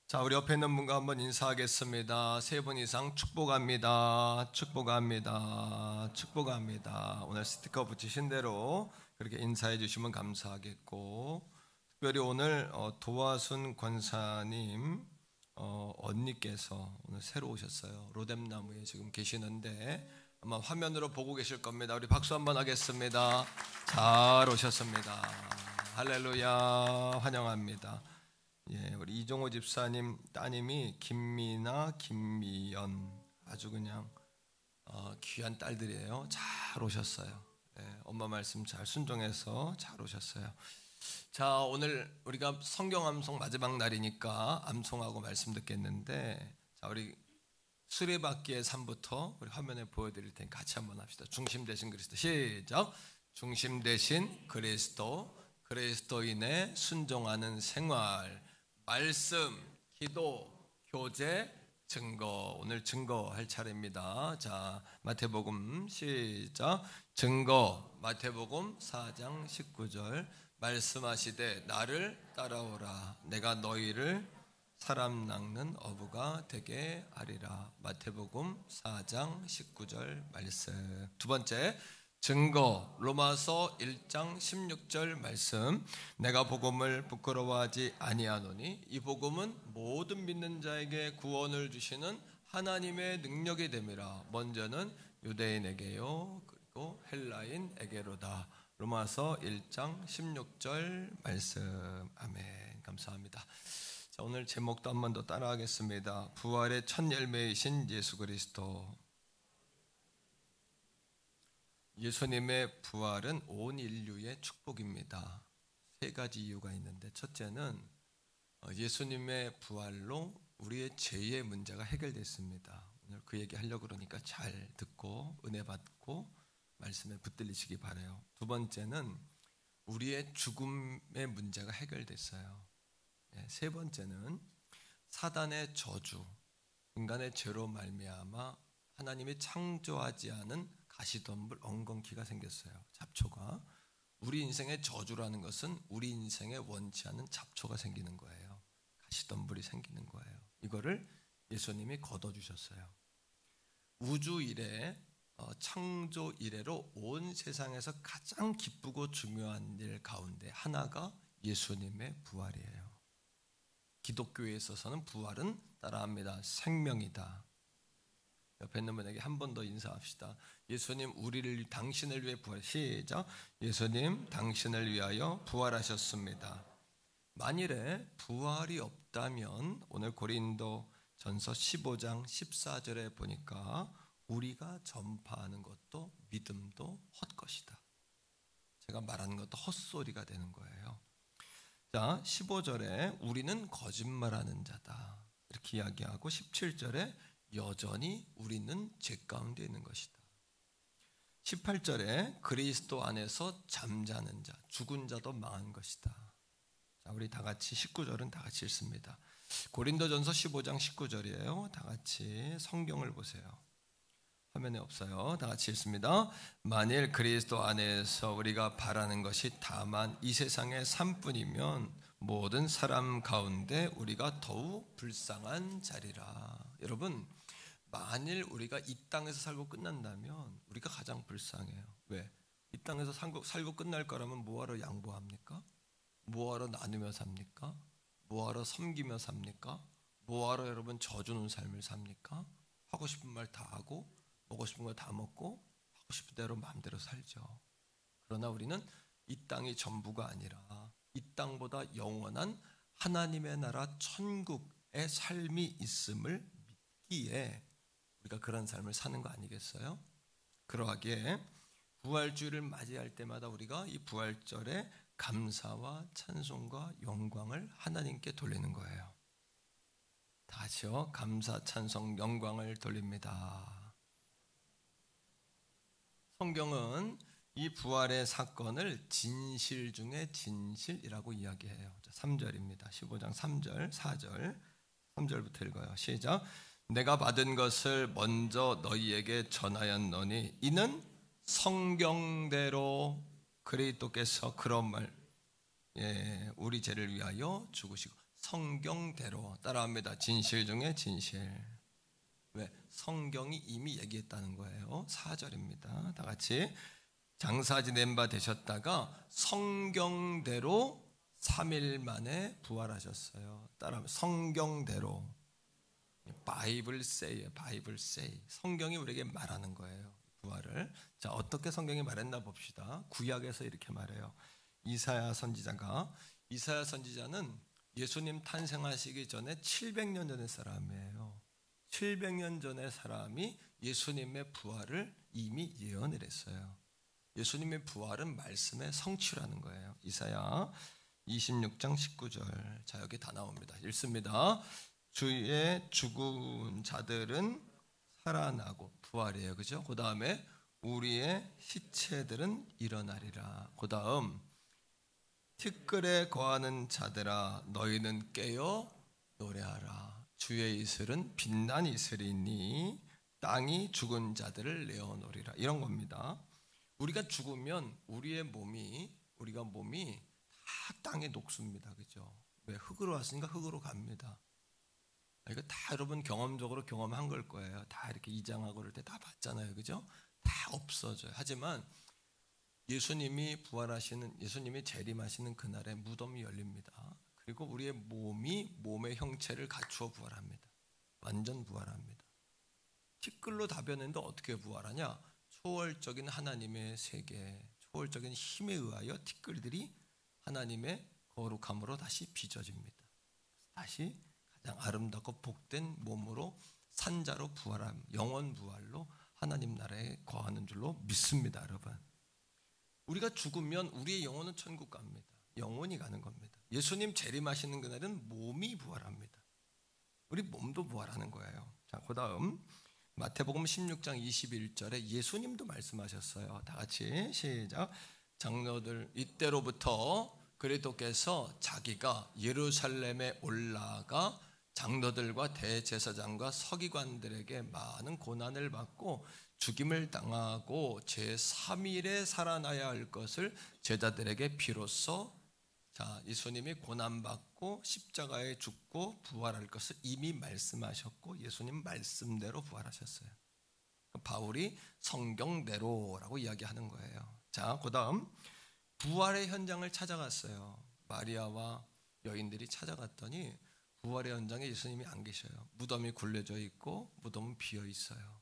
자, 우리 옆에 있는 분과 한번 인사하겠습니다. 3분 이상 축복합니다. 축복합니다. 축복합니다. 오늘 스티커 붙이신 대로 그렇게 인사해 주시면 감사하겠고, 특별히 오늘 도화순 권사님 언니께서 오늘 새로 오셨어요. 로뎀나무에 지금 계시는데 아마 화면으로 보고 계실 겁니다. 우리 박수 한번 하겠습니다. 잘 오셨습니다. 할렐루야, 환영합니다. 우리 이종호 집사님 따님이 김미나, 김미연, 아주 그냥 귀한 딸들이에요. 잘 오셨어요. 엄마 말씀 잘 순종해서 잘 오셨어요. 자, 오늘 우리가 성경 암송 마지막 날이니까 암송하고 말씀 듣겠는데, 자, 우리 수레바퀴의 삶부터 우리 화면에 보여드릴 테니 같이 한번 합시다. 중심 되신 그리스도. 시작. 중심 되신 그리스도, 그리스도인의 순종하는 생활, 말씀, 기도, 교제, 증거. 오늘 증거할 차례입니다. 자, 마태복음 시작. 증거. 마태복음 4장 19절. 말씀하시되 나를 따라오라. 내가 너희를 사람 낚는 어부가 되게 하리라. 마태복음 4장 19절 말씀. 두 번째 증거. 로마서 1장 16절 말씀. 내가 복음을 부끄러워하지 아니하노니 이 복음은 모든 믿는 자에게 구원을 주시는 하나님의 능력이 됨이라. 먼저는 유대인에게요 그리고 헬라인에게로다. 로마서 1장 16절 말씀. 아멘. 감사합니다. 자, 오늘 제목도 한 번 더 따라하겠습니다. 부활의 첫 열매이신 예수 그리스도. 예수님의 부활은 온 인류의 축복입니다. 세 가지 이유가 있는데, 첫째는 예수님의 부활로 우리의 죄의 문제가 해결됐습니다. 오늘 그 얘기 하려고 그러니까 잘 듣고 은혜 받고 말씀에 붙들리시기 바라요. 두 번째는 우리의 죽음의 문제가 해결됐어요. 세 번째는 사단의 저주, 인간의 죄로 말미암아 하나님이 창조하지 않은 가시덤불 엉겅퀴가 생겼어요. 잡초가. 우리 인생의 저주라는 것은 우리 인생에 원치 않은 잡초가 생기는 거예요. 가시덤불이 생기는 거예요. 이거를 예수님이 걷어주셨어요. 우주 이래 창조 이래로 온 세상에서 가장 기쁘고 중요한 일 가운데 하나가 예수님의 부활이에요. 기독교에 있어서는 부활은 따라합니다. 생명이다. 옆에 있는 분에게 한 번 더 인사합시다. 예수님 당신을 위해 부활. 시작. 예수님 당신을 위하여 부활하셨습니다. 만일에 부활이 없다면 오늘 고린도 전서 15장 14절에 보니까 우리가 전파하는 것도 믿음도 헛것이다. 제가 말하는 것도 헛소리가 되는 거예요. 자, 15절에 우리는 거짓말하는 자다 이렇게 이야기하고 17절에 여전히 우리는 죄 가운데 있는 것이다. 18절에 그리스도 안에서 잠자는 자, 죽은 자도 망한 것이다. 자, 우리 다 같이 19절은 다 같이 읽습니다. 고린도전서 15장 19절이에요. 다 같이 성경을 보세요. 화면에 없어요. 다 같이 읽습니다. 만일 그리스도 안에서 우리가 바라는 것이 다만 이 세상의 삶뿐이면 모든 사람 가운데 우리가 더욱 불쌍한 자리라. 여러분, 만일 우리가 이 땅에서 살고 끝난다면 우리가 가장 불쌍해요. 왜? 이 땅에서 살고 끝날 거라면 뭐하러 양보합니까? 뭐하러 나누며 삽니까? 뭐하러 섬기며 삽니까? 뭐하러 여러분 져주는 삶을 삽니까? 하고 싶은 말 다 하고 먹고 싶은 거 다 먹고 하고 싶은 대로 마음대로 살죠. 그러나 우리는 이 땅이 전부가 아니라 이 땅보다 영원한 하나님의 나라 천국의 삶이 있음을 믿기에 우리가 그런 삶을 사는 거 아니겠어요? 그러하기에 부활주일을 맞이할 때마다 우리가 이 부활절에 감사와 찬송과 영광을 하나님께 돌리는 거예요. 다시요. 감사, 찬송, 영광을 돌립니다. 성경은 이 부활의 사건을 진실 중에 진실이라고 이야기해요. 3절입니다. 15장 3절, 4절, 3절부터 읽어요. 시작. 내가 받은 것을 먼저 너희에게 전하였노니 이는 성경대로 그리스도께서 그런 말, 우리 죄를 위하여 죽으시고. 성경대로 따라합니다. 진실 중에 진실. 왜? 성경이 이미 얘기했다는 거예요. 4절입니다. 다 같이. 장사 지낸 바 되셨다가 성경대로 3일 만에 부활하셨어요. 따라하면 성경대로. 바이블 세이예요. 바이블 세이. 성경이 우리에게 말하는 거예요. 부활을. 자, 어떻게 성경이 말했나 봅시다. 구약에서 이렇게 말해요. 이사야 선지자는 예수님 탄생하시기 전에 700년 전의 사람이에요. 700년 전의 사람이 예수님의 부활을 이미 예언을 했어요. 예수님의 부활은 말씀의 성취라는 거예요. 이사야 26장 19절. 자, 여기 다 나옵니다. 읽습니다. 주의 죽은 자들은 살아나고 부활이에요. 그죠? 그 다음에 우리의 시체들은 일어나리라. 그 다음 티끌에 거하는 자들아 너희는 깨어 노래하라. 주의 이슬은 빛난 이슬이니 땅이 죽은 자들을 내어놓으리라. 이런 겁니다. 우리가 죽으면 우리가 몸이 다 땅에 녹습니다. 그죠? 왜? 흙으로 왔으니까 흙으로 갑니다. 이거 다 여러분 경험적으로 경험한 걸 거예요. 다 이렇게 이장하고 그럴 때 다 봤잖아요. 그죠? 다 없어져요. 하지만 예수님이 재림하시는 그날에 무덤이 열립니다. 그리고 우리의 몸의 형체를 갖추어 부활합니다. 완전 부활합니다. 티끌로 다변했는데 어떻게 부활하냐? 초월적인 하나님의 세계, 초월적인 힘에 의하여 티끌들이 하나님의 거룩함으로 다시 빚어집니다. 다시 가장 아름답고 복된 몸으로 산자로 부활함, 영원 부활로 하나님 나라에 거하는 줄로 믿습니다. 여러분, 우리가 죽으면 우리의 영혼은 천국 갑니다. 영혼이 가는 겁니다. 예수님 재림하시는 그날은 몸이 부활합니다. 우리 몸도 부활하는 거예요. 자, 그 다음 마태복음 16장 21절에 예수님도 말씀하셨어요. 다 같이 시작. 장로들 이때로부터 그리스도께서 자기가 예루살렘에 올라가 장로들과 대제사장과 서기관들에게 많은 고난을 받고 죽임을 당하고 제3일에 살아나야 할 것을 제자들에게 비로소 예수님이 고난받고 십자가에 죽고 부활할 것을 이미 말씀하셨고 예수님 말씀대로 부활하셨어요. 바울이 성경대로라고 이야기하는 거예요. 자, 그 다음 부활의 현장을 찾아갔어요. 마리아와 여인들이 찾아갔더니 부활의 현장에 예수님이 안 계셔요. 무덤이 굴려져 있고 무덤은 비어 있어요.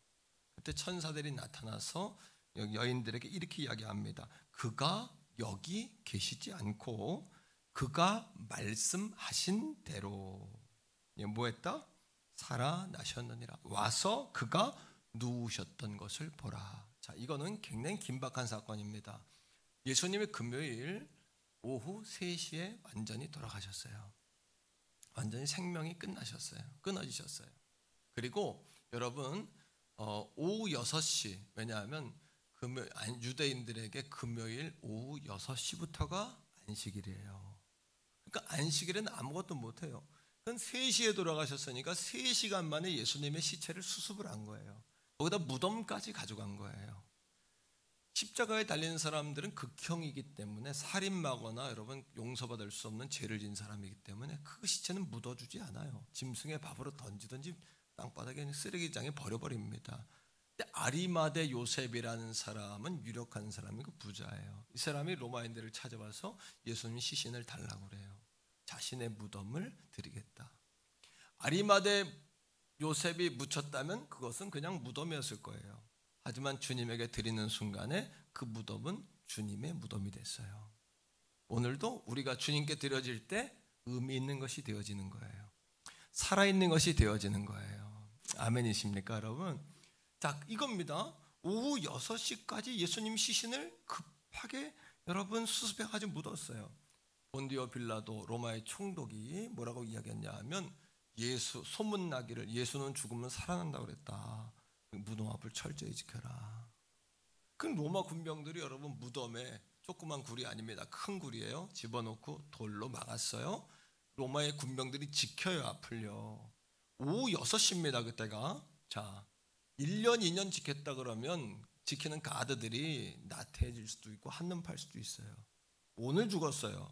그때 천사들이 나타나서 여인들에게 이렇게 이야기합니다. 그가 여기 계시지 않고 그가 말씀하신 대로 뭐 했다? 살아나셨느니라. 와서 그가 누우셨던 것을 보라. 자, 이거는 굉장히 긴박한 사건입니다. 예수님이 금요일 오후 3시에 완전히 돌아가셨어요. 완전히 생명이 끊어지셨어요. 그리고 여러분 오후 6시, 왜냐하면 유대인들에게 금요일 오후 6시부터가 안식일이에요. 그러니까 안식일에는 아무것도 못해요. 그건 3시에 돌아가셨으니까 3시간 만에 예수님의 시체를 수습을 한 거예요. 거기다 무덤까지 가져간 거예요. 십자가에 달리는 사람들은 극형이기 때문에 살인마거나 여러분 용서받을 수 없는 죄를 지은 사람이기 때문에 그 시체는 묻어주지 않아요. 짐승의 밥으로 던지든지 땅바닥에 쓰레기장에 버려버립니다. 근데 아리마대 요셉이라는 사람은 유력한 사람이고 부자예요. 이 사람이 로마인들을 찾아와서 예수님 시신을 달라고 그래요. 자신의 무덤을 드리겠다. 아리마대 요셉이 묻혔다면 그것은 그냥 무덤이었을 거예요. 하지만 주님에게 드리는 순간에 그 무덤은 주님의 무덤이 됐어요. 오늘도 우리가 주님께 드려질 때 의미 있는 것이 되어지는 거예요. 살아있는 것이 되어지는 거예요. 아멘이십니까 여러분? 자, 이겁니다. 오후 6시까지 예수님 시신을 급하게 여러분 수습해가지고 묻었어요. 본디오 빌라도 로마의 총독이 뭐라고 이야기했냐 하면 소문나기를 예수는 죽으면 살아난다고 그랬다. 무덤 앞을 철저히 지켜라. 그 로마 군병들이 여러분 무덤에 조그만 굴이 아닙니다. 큰 굴이에요. 집어넣고 돌로 막았어요. 로마의 군병들이 지켜요. 앞을요. 오후 6시입니다. 그때가. 자, 1년 2년 지켰다 그러면 지키는 가드들이 나태해질 수도 있고 한눈 팔 수도 있어요. 오늘 죽었어요.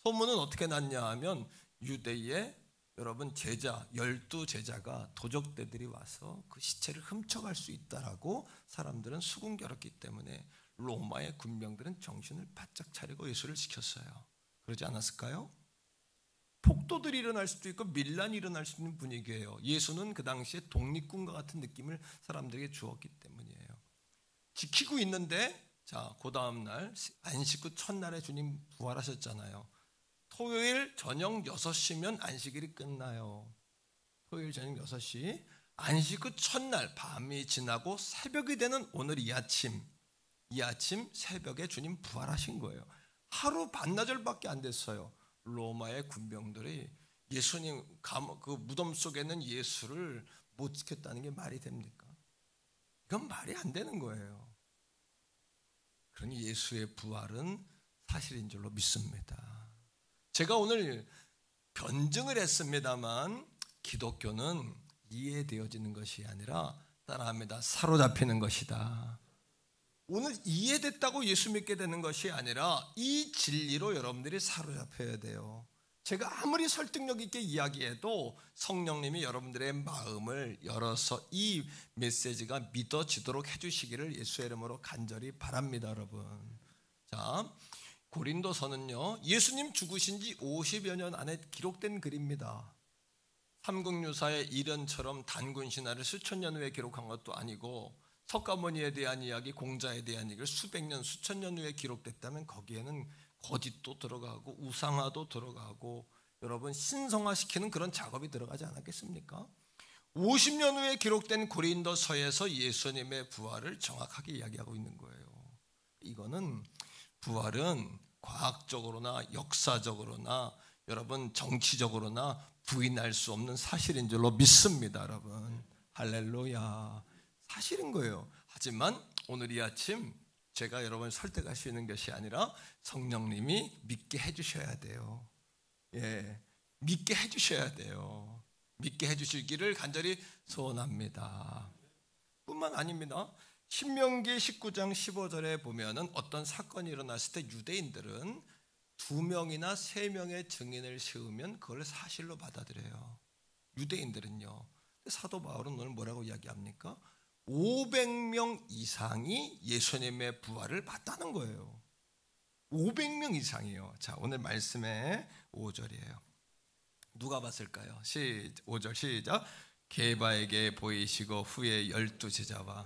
소문은 어떻게 났냐 하면 유대의 여러분 12제자가 도적대들이 와서 그 시체를 훔쳐갈 수 있다라고 사람들은 수군거렸기 때문에 로마의 군병들은 정신을 바짝 차리고 예수를 지켰어요. 그러지 않았을까요? 폭도들이 일어날 수도 있고 밀란이 일어날 수 있는 분위기예요. 예수는 그 당시에 독립군과 같은 느낌을 사람들에게 주었기 때문이에요. 지키고 있는데 그 다음 날 안식 후 첫날에 주님 부활하셨잖아요. 토요일 저녁 6시면 안식일이 끝나요. 토요일 저녁 6시 안식 후 첫날 밤이 지나고 새벽이 되는 오늘 이 아침 새벽에 주님 부활하신 거예요. 하루 반나절밖에 안 됐어요. 로마의 군병들이 예수님 그 무덤 속에 있는 예수를 못 지켰다는 게 말이 됩니까? 이건 말이 안 되는 거예요. 그러니 예수의 부활은 사실인 줄로 믿습니다. 제가 오늘 변증을 했습니다만 기독교는 이해되어지는 것이 아니라 따라합니다. 사로잡히는 것이다. 오늘 이해됐다고 예수 믿게 되는 것이 아니라 이 진리로 여러분들이 사로잡혀야 돼요. 제가 아무리 설득력 있게 이야기해도 성령님이 여러분들의 마음을 열어서 이 메시지가 믿어지도록 해주시기를 예수의 이름으로 간절히 바랍니다, 여러분. 자, 고린도서는요, 예수님 죽으신 지 50여 년 안에 기록된 글입니다. 삼국유사의 일연처럼 단군 신화를 수천 년 후에 기록한 것도 아니고 석가모니에 대한 이야기, 공자에 대한 얘기를 수백 년, 수천 년 후에 기록됐다면 거기에는 거짓도 들어가고 우상화도 들어가고 여러분 신성화시키는 그런 작업이 들어가지 않았겠습니까? 50년 후에 기록된 고린도서에서 예수님의 부활을 정확하게 이야기하고 있는 거예요. 이거는 부활은 과학적으로나 역사적으로나 여러분 정치적으로나 부인할 수 없는 사실인 줄로 믿습니다, 여러분. 할렐루야. 사실인 거예요. 하지만 오늘 이 아침 제가 여러분을 설득할 수 있는 것이 아니라 성령님이 믿게 해주셔야 돼요. 예, 믿게 해주셔야 돼요. 믿게 해주시기를 간절히 소원합니다. 뿐만 아닙니다. 신명기 19장 15절에 보면은 어떤 사건이 일어났을 때 유대인들은 2명이나 3명의 증인을 세우면 그걸 사실로 받아들여요. 유대인들은요. 사도 바울은 오늘 뭐라고 이야기합니까? 500명 이상이 예수님의 부활을 봤다는 거예요. 500명 이상이요. 자, 오늘 말씀의 5절이에요. 누가 봤을까요? 5절 시작. 게바에게 보이시고 후에 12제자와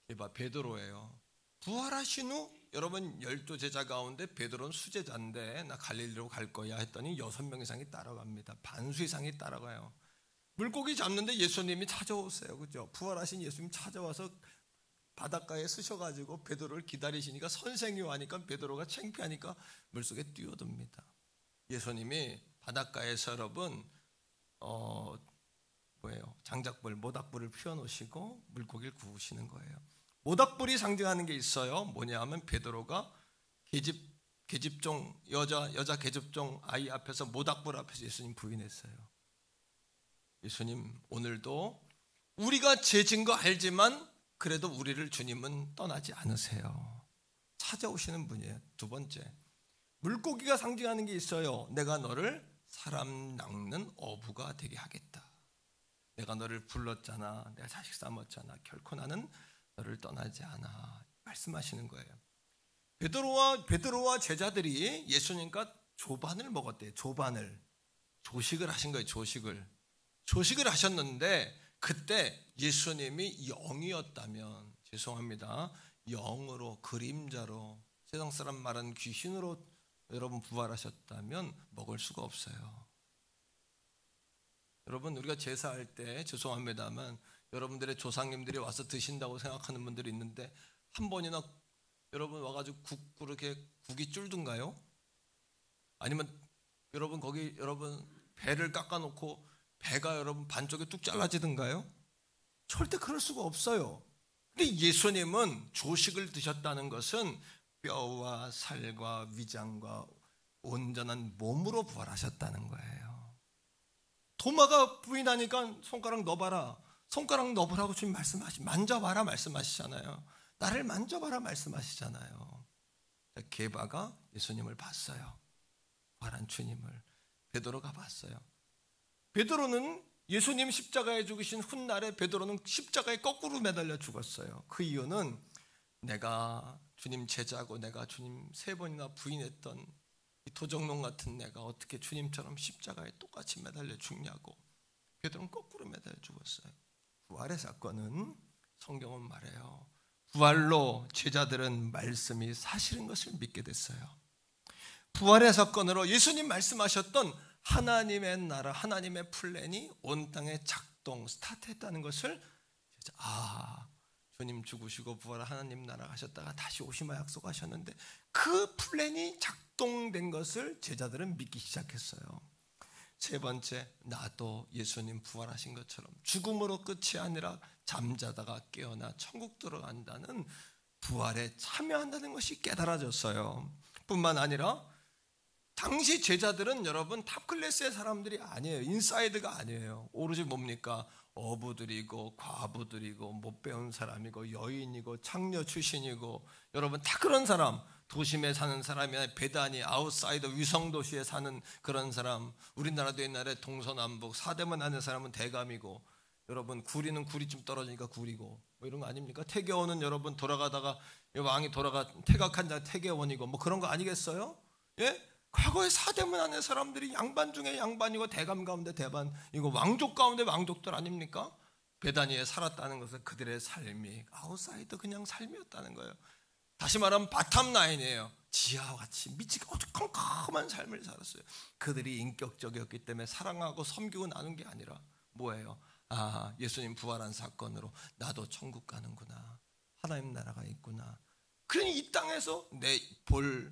게바 베드로예요. 부활하신 후 여러분 12제자 가운데 베드로는 수제자인데 나 갈릴리로 갈 거야 했더니 6명 이상이 따라갑니다. 반수 이상이 따라가요. 물고기 잡는데 예수님이 찾아오세요. 그죠? 부활하신 예수님 찾아와서 바닷가에 쓰셔가지고 베드로를 기다리시니까 선생이 와니까 베드로가 창피하니까 물속에 뛰어듭니다. 예수님이 바닷가에서 여러분 장작불, 모닥불을 피워놓으시고 물고기를 구우시는 거예요. 모닥불이 상징하는 게 있어요. 뭐냐 하면 베드로가 계집종 여자 계집종 아이 앞에서 모닥불 앞에서 예수님 부인했어요. 예수님 오늘도 우리가 죄진 거 알지만 그래도 우리를 주님은 떠나지 않으세요. 찾아오시는 분이에요. 두 번째, 물고기가 상징하는 게 있어요. 내가 너를 사람 낚는 어부가 되게 하겠다. 내가 너를 불렀잖아. 내가 자식 삼았잖아. 결코 나는 너를 떠나지 않아. 말씀하시는 거예요. 베드로와 제자들이 예수님과 조반을 먹었대요. 조식을 하신 거예요. 조식을 하셨는데 그때 예수님이 영이었다면 죄송합니다. 영으로 그림자로 세상 사람 말하는 귀신으로 여러분 부활하셨다면 먹을 수가 없어요. 여러분 우리가 제사할 때 죄송합니다만 여러분들의 조상님들이 와서 드신다고 생각하는 분들이 있는데 한 번이나 여러분 와가지고 국이 줄든가요? 아니면 여러분 거기 여러분 배를 깎아놓고 배가 여러분 반쪽에 뚝 잘라지든가요? 절대 그럴 수가 없어요. 근데 예수님은 조식을 드셨다는 것은 뼈와 살과 위장과 온전한 몸으로 부활하셨다는 거예요. 도마가 부인하니까 손가락 넣어봐라. 손가락 넣어보라고 주님 만져봐라 말씀하시잖아요. 나를 만져봐라 말씀하시잖아요. 게바가 예수님을 봤어요. 부활한 주님을. 베드로가 봤어요. 베드로는 예수님 십자가에 죽으신 훗날에 베드로는 십자가에 거꾸로 매달려 죽었어요. 그 이유는 내가 주님 제자고 내가 주님 3번이나 부인했던 이 도적놈 같은 내가 어떻게 주님처럼 십자가에 똑같이 매달려 죽냐고. 베드로는 거꾸로 매달려 죽었어요. 부활의 사건은 성경은 말해요. 부활로 제자들은 말씀이 사실인 것을 믿게 됐어요. 부활의 사건으로 예수님 말씀하셨던 하나님의 나라, 하나님의 플랜이 온 땅에 스타트했다는 것을 주님 죽으시고 부활 하나님 나라 가셨다가 다시 오시마 약속하셨는데 그 플랜이 작동된 것을 제자들은 믿기 시작했어요. 세 번째, 나도 예수님 부활하신 것처럼 죽음으로 끝이 아니라 잠자다가 깨어나 천국 들어간다는 부활에 참여한다는 것이 깨달아졌어요. 뿐만 아니라 당시 제자들은 여러분 탑클래스의 사람들이 아니에요. 인사이드가 아니에요. 오로지 뭡니까? 어부들이고 과부들이고 못 배운 사람이고 여인이고 창녀 출신이고 여러분 다 그런 사람, 도심에 사는 사람이 아니라 배단이 아웃사이더 위성도시에 사는 그런 사람. 우리나라도 옛날에 동서남북 사대문 하는 사람은 대감이고 여러분 구리는 구리 좀 떨어지니까 구리고 뭐 이런 거 아닙니까? 태계원은 여러분 돌아가다가 왕이 퇴각한 자 태계원이고 뭐 그런 거 아니겠어요? 예? 과거에 사대문 안에 사람들이 양반 중에 양반이고 대감 가운데 대반이고 왕족 가운데 왕족들 아닙니까? 베다니에 살았다는 것은 그들의 삶이 아웃사이더 그냥 삶이었다는 거예요. 다시 말하면 바텀라인이에요. 지하와 같이 미치게 컴컴한 삶을 살았어요. 그들이 인격적이었기 때문에 사랑하고 섬기고 나눈 게 아니라 뭐예요? 아, 예수님 부활한 사건으로 나도 천국 가는구나. 하나님 나라가 있구나. 그러니 이 땅에서 내 볼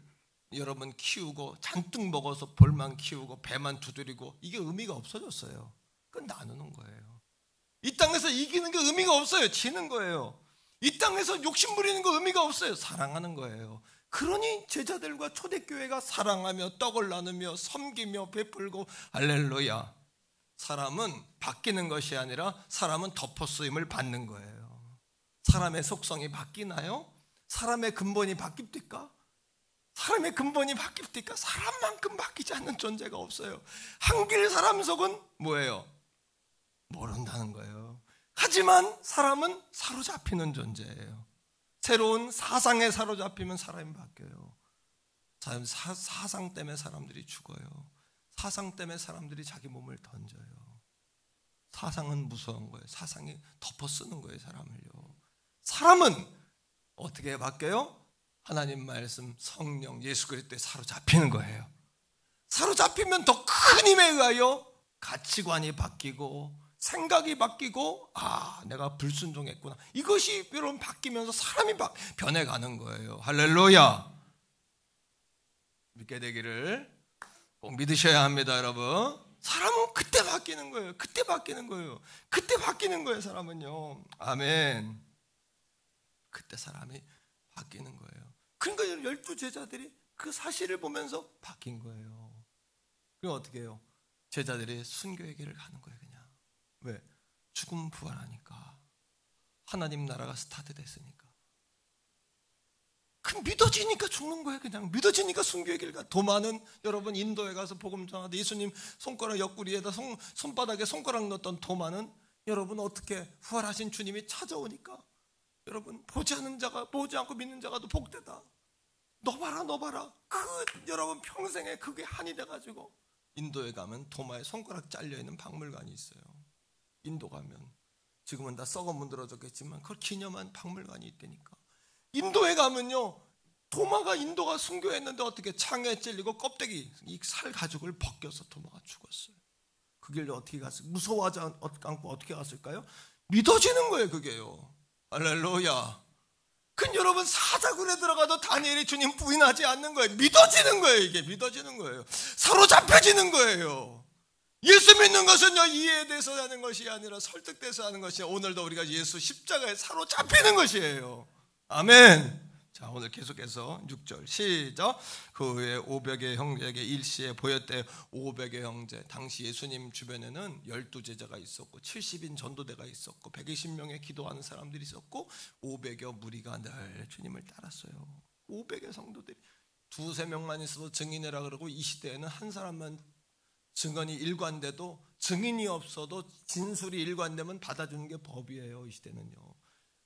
여러분 키우고 잔뜩 먹어서 볼만 키우고 배만 두드리고 이게 의미가 없어졌어요. 그건 나누는 거예요. 이 땅에서 이기는 게 의미가 없어요. 지는 거예요. 이 땅에서 욕심 부리는 거 의미가 없어요. 사랑하는 거예요. 그러니 제자들과 초대교회가 사랑하며 떡을 나누며 섬기며 베풀고 할렐루야. 사람은 바뀌는 것이 아니라 사람은 덮어쓰임을 받는 거예요. 사람의 속성이 바뀌나요? 사람의 근본이 바뀝니까? 사람의 근본이 바뀝니까? 사람만큼 바뀌지 않는 존재가 없어요. 한길 사람 속은 뭐예요? 모른다는 거예요. 하지만 사람은 사로잡히는 존재예요. 새로운 사상에 사로잡히면 사람이 바뀌어요. 사상 때문에 사람들이 죽어요. 사상 때문에 사람들이 자기 몸을 던져요. 사상은 무서운 거예요. 사상이 덮어쓰는 거예요, 사람을요. 사람은 어떻게 바뀌어요? 하나님 말씀, 성령, 예수 그리스도에 사로잡히는 거예요. 사로잡히면 더 큰 힘에 의하여 가치관이 바뀌고 생각이 바뀌고 아, 내가 불순종했구나. 이것이 여러분 바뀌면서 사람이 변해가는 거예요. 할렐루야. 믿게 되기를 꼭 믿으셔야 합니다, 여러분. 사람은 그때 바뀌는 거예요. 그때 바뀌는 거예요. 그때 바뀌는 거예요, 사람은요. 아멘. 그때 사람이 바뀌는 거예요. 그러니까 12 제자들이 그 사실을 보면서 바뀐 거예요. 그럼 어떻게 해요? 제자들이 순교의 길을 가는 거예요, 그냥. 왜? 죽음 부활하니까. 하나님 나라가 스타트 됐으니까. 그 믿어지니까 죽는 거예요, 그냥. 믿어지니까 순교의 길 가. 도마는 여러분 인도에 가서 복음 전하다 예수님 손가락 옆구리에다 손바닥에 손가락 넣었던 도마는 여러분 어떻게 부활하신 주님이 찾아오니까 여러분 보지 않고 믿는 자가 더 복되다. 너 봐라. 여러분 평생에 그게 한이 돼가지고 인도에 가면 도마에 손가락 잘려있는 박물관이 있어요. 인도 가면 지금은 다 썩어 문드러졌겠지만 그걸 기념한 박물관이 있다니까. 인도에 가면요 도마가 인도가 순교했는데 어떻게 창에 찔리고 껍데기 이 살 가죽을 벗겨서 도마가 죽었어요. 그 길로 어떻게 갔어요? 무서워하지 않고 어떻게 갔을까요? 믿어지는 거예요, 그게요. 할렐루야. 그 여러분 사자굴에 들어가도 다니엘이 주님 부인하지 않는 거예요. 믿어지는 거예요. 이게 믿어지는 거예요. 사로잡혀지는 거예요. 예수 믿는 것은요 이해돼서 하는 것이 아니라 설득돼서 하는 것이 오늘도 우리가 예수 십자가에 사로잡히는 것이에요. 아멘. 자, 오늘 계속해서 6절 시작. 그 후에 500의 형제에게 일시에 보였대. 500의 형제. 당시 예수님 주변에는 12제자가 있었고 70인 전도대가 있었고 120명의 기도하는 사람들이 있었고 500여 무리가 늘 주님을 따랐어요. 500의 성도들이 두세 명만 있어도 증인이라 그러고 이 시대에는 한 사람만 증언이 일관돼도 증인이 없어도 진술이 일관되면 받아주는 게 법이에요. 이 시대는요.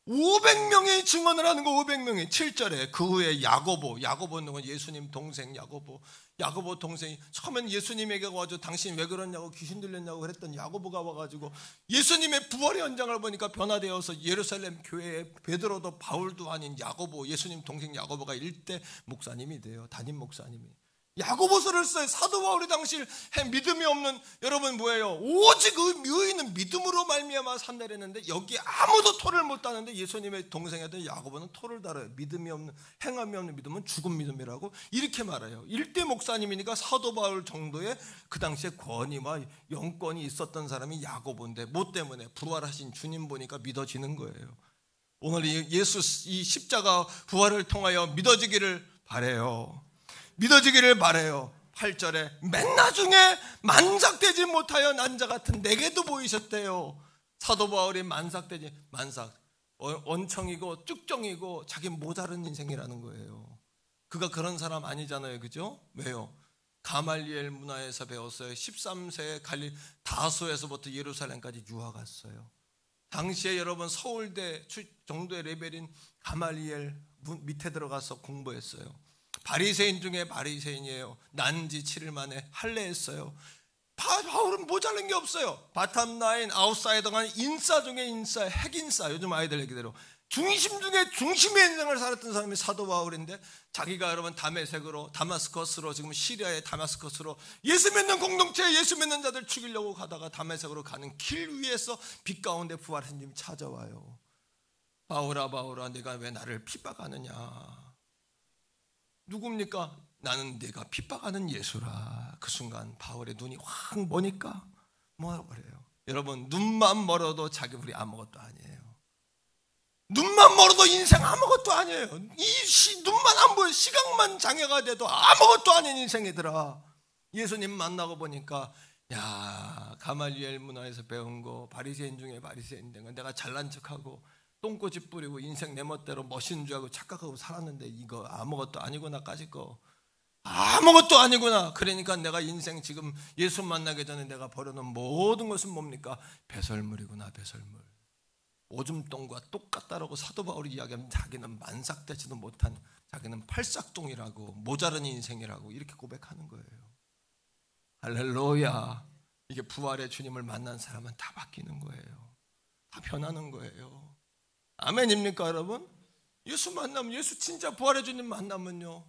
500명이 증언을 하는 거. 500명이 7절에 그 후에 야고보는 건 예수님 동생 야고보 동생이 처음엔 예수님에게 와가지고 당신 왜 그러냐고 귀신 들렸냐고 그랬던 야고보가 와가지고 예수님의 부활의 현장을 보니까 변화되어서 예루살렘 교회에 베드로도 바울도 아닌 야고보 예수님 동생 야고보가 일대 목사님이 돼요. 담임 목사님이. 야고보서를 써요. 사도 바울이 당시 믿음이 없는, 여러분 뭐예요? 오직 의인은 믿음으로 말미암아 산다 그랬는데 여기 아무도 토를 못 따는데 예수님의 동생이었던 야고보는 토를 달아요. 믿음이 없는, 행함이 없는 믿음은 죽은 믿음이라고 이렇게 말해요. 일대 목사님이니까 사도 바울 정도의 그 당시에 권위와 영권이 있었던 사람이 야고보인데 뭐 때문에? 부활하신 주님 보니까 믿어지는 거예요. 오늘 예수 이 십자가 부활을 통하여 믿어지기를 바래요. 믿어지기를 바래요. 8절에 맨 나중에 만삭되지 못하여 난자 같은 내게도 보이셨대요. 사도 바울이 만삭되지, 만삭 원청이고 쭉정이고 자기 모자른 인생이라는 거예요. 그가 그런 사람 아니잖아요, 그죠? 왜요? 가말리엘 문화에서 배웠어요. 13세에 다소에서부터 예루살렘까지 유학 갔어요. 당시에 여러분 서울대 정도의 레벨인 가말리엘 밑에 들어가서 공부했어요. 바리새인 중에 바리새인이에요. 난지 7일 만에 할례했어요. 바울은 모자란 게 없어요. 바텀라인, 아웃사이더가 인싸 중에 인싸, 핵인싸. 요즘 아이들 얘기대로 중심 중에 중심의 인생을 살았던 사람이 사도 바울인데 자기가 여러분 다마스커스로 지금 시리아의 다마스커스로 예수 믿는 공동체, 예수 믿는 자들 죽이려고 가다가 다메섹으로 가는 길 위에서 빛 가운데 부활하신 님이 찾아와요. 바울아 바울아 네가 왜 나를 핍박하느냐. 누굽니까? 나는 네가 핍박하는 예수라. 그 순간 바울의 눈이 확 머니까 뭐라고 그래요? 여러분 눈만 멀어도 자기 우리 아무것도 아니에요. 눈만 멀어도 인생 아무것도 아니에요. 눈만 안 보여 시각만 장애가 돼도 아무것도 아닌 인생이더라. 예수님 만나고 보니까 야 가말리엘 문화에서 배운 거 바리새인 중에 바리새인 된 거 내가 잘난 척하고 똥꼬집 뿌리고 인생 내 멋대로 멋있는 줄 알고 착각하고 살았는데 이거 아무것도 아니구나까지 거 아무것도 아니구나. 그러니까 내가 인생 지금 예수 만나기 전에 내가 버려놓은 모든 것은 뭡니까? 배설물이구나. 배설물. 오줌똥과 똑같다라고 사도 바울이 이야기하면 자기는 만삭되지도 못한 자기는 팔싹똥이라고 모자른 인생이라고 이렇게 고백하는 거예요. 할렐루야. 이게 부활의 주님을 만난 사람은 다 바뀌는 거예요. 다 변하는 거예요. 아멘입니까 여러분? 예수 만나면 예수 진짜 부활의 주님 만나면요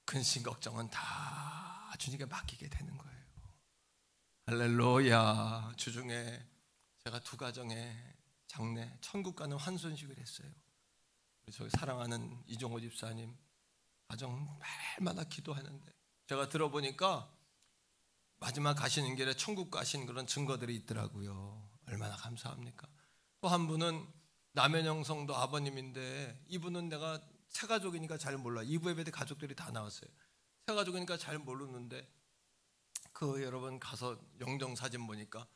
근심 걱정은 다 주님께 맡기게 되는 거예요. 할렐루야. 주중에 제가 두 가정의 장례 천국 가는 환손식을 했어요. 저희 사랑하는 이종호 집사님 가정 날마다 기도하는데 제가 들어보니까 마지막 가시는 길에 천국 가신 그런 증거들이 있더라고요. 얼마나 감사합니까? 또 한 분은 남현영 성도 아버님인데 이분은 내가 새 가족이니까 잘 몰라. 이부 예배 때 가족들이 다 나왔어요. 새 가족이니까 잘 모르는데 그 여러분 가서 영정 사진 보니까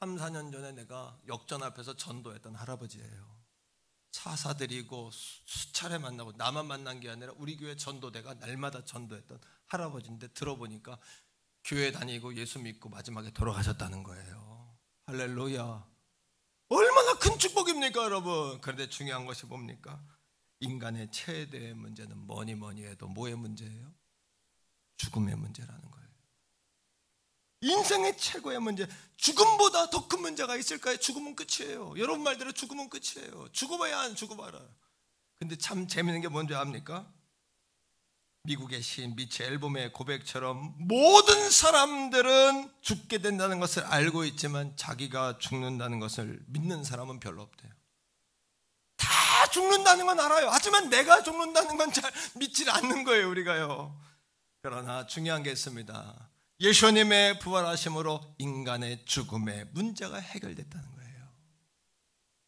3, 4년 전에 내가 역전 앞에서 전도했던 할아버지예요. 차사드리고 수차례 만나고 나만 만난 게 아니라 우리 교회 전도대가 날마다 전도했던 할아버지인데 들어보니까 교회 다니고 예수 믿고 마지막에 돌아가셨다는 거예요. 할렐루야. 얼마나 큰 축복입니까 여러분. 그런데 중요한 것이 뭡니까? 인간의 최대의 문제는 뭐니 해도 뭐의 문제예요? 죽음의 문제라는 거예요. 인생의 최고의 문제, 죽음보다 더 큰 문제가 있을까요? 죽음은 끝이에요. 여러분 말대로 죽음은 끝이에요. 죽어봐야 안 죽어봐라. 근데 참 재밌는 게 뭔지 압니까? 미국의 시인 미치 앨범의 고백처럼 모든 사람들은 죽게 된다는 것을 알고 있지만 자기가 죽는다는 것을 믿는 사람은 별로 없대요. 다 죽는다는 건 알아요. 하지만 내가 죽는다는 건 잘 믿질 않는 거예요, 우리가요. 그러나 중요한 게 있습니다. 예수님의 부활하심으로 인간의 죽음의 문제가 해결됐다는 거예요.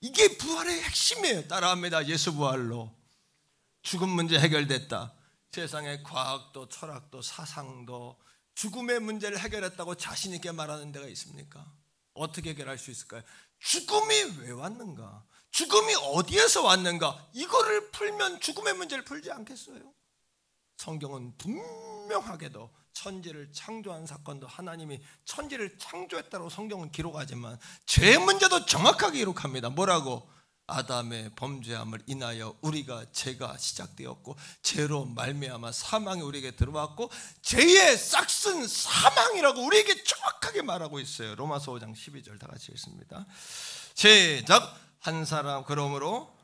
이게 부활의 핵심이에요. 따라합니다. 예수 부활로 죽음 문제 해결됐다. 세상의 과학도 철학도 사상도 죽음의 문제를 해결했다고 자신 있게 말하는 데가 있습니까? 어떻게 해결할 수 있을까요? 죽음이 왜 왔는가? 죽음이 어디에서 왔는가? 이거를 풀면 죽음의 문제를 풀지 않겠어요? 성경은 분명하게도 천지를 창조한 사건도 하나님이 천지를 창조했다고 성경은 기록하지만 죄 문제도 정확하게 기록합니다. 뭐라고? 아담의 범죄함을 인하여 우리가 죄가 시작되었고 죄로 말미암아 사망이 우리에게 들어왔고 죄의 싹슨 사망이라고 우리에게 정확하게 말하고 있어요. 로마서 5장 12절 다 같이 읽습니다. 시작. 한 사람 그러므로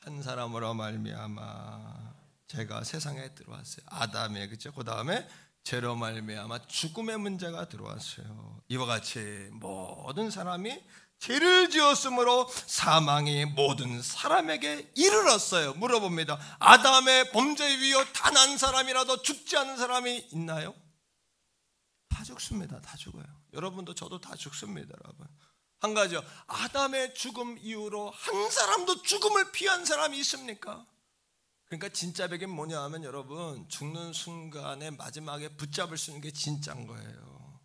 한 사람으로 말미암아 죄가 세상에 들어왔어요. 아담의, 그렇죠? 그 다음에 죄로 말미암아 죽음의 문제가 들어왔어요. 이와 같이 모든 사람이 죄를 지었으므로 사망이 모든 사람에게 이르렀어요. 물어봅니다. 아담의 범죄에 위여 단 한 사람이라도 죽지 않은 사람이 있나요? 다 죽습니다. 다 죽어요. 여러분도 저도 다 죽습니다. 여러분, 한 가지요, 아담의 죽음 이후로 한 사람도 죽음을 피한 사람이 있습니까? 그러니까 진짜 백은 뭐냐 하면 여러분, 죽는 순간에 마지막에 붙잡을 수 있는 게 진짜인 거예요.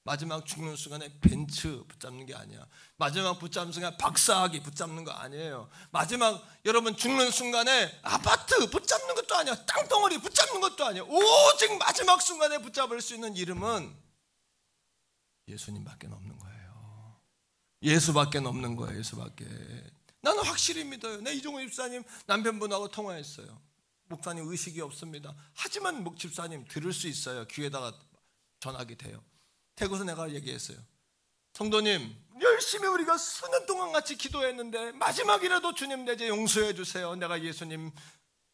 마지막 죽는 순간에 벤츠 붙잡는 게 아니야. 마지막 붙잡는 순간에 박사학위 붙잡는 거 아니에요. 마지막 여러분 죽는 순간에 아파트 붙잡는 것도 아니야. 땅덩어리 붙잡는 것도 아니야. 오직 마지막 순간에 붙잡을 수 있는 이름은 예수님밖에 없는 거예요. 예수밖에 없는 거예요. 예수밖에. 나는 확실히 믿어요. 내 이종호 집사님 남편분하고 통화했어요. 목사님 의식이 없습니다. 하지만 목 집사님 들을 수 있어요. 귀에다가 전화기 돼요. 태고서 내가 얘기했어요. 성도님, 열심히 우리가 수년 동안 같이 기도했는데 마지막이라도 주님 내 죄 용서해 주세요. 내가 예수님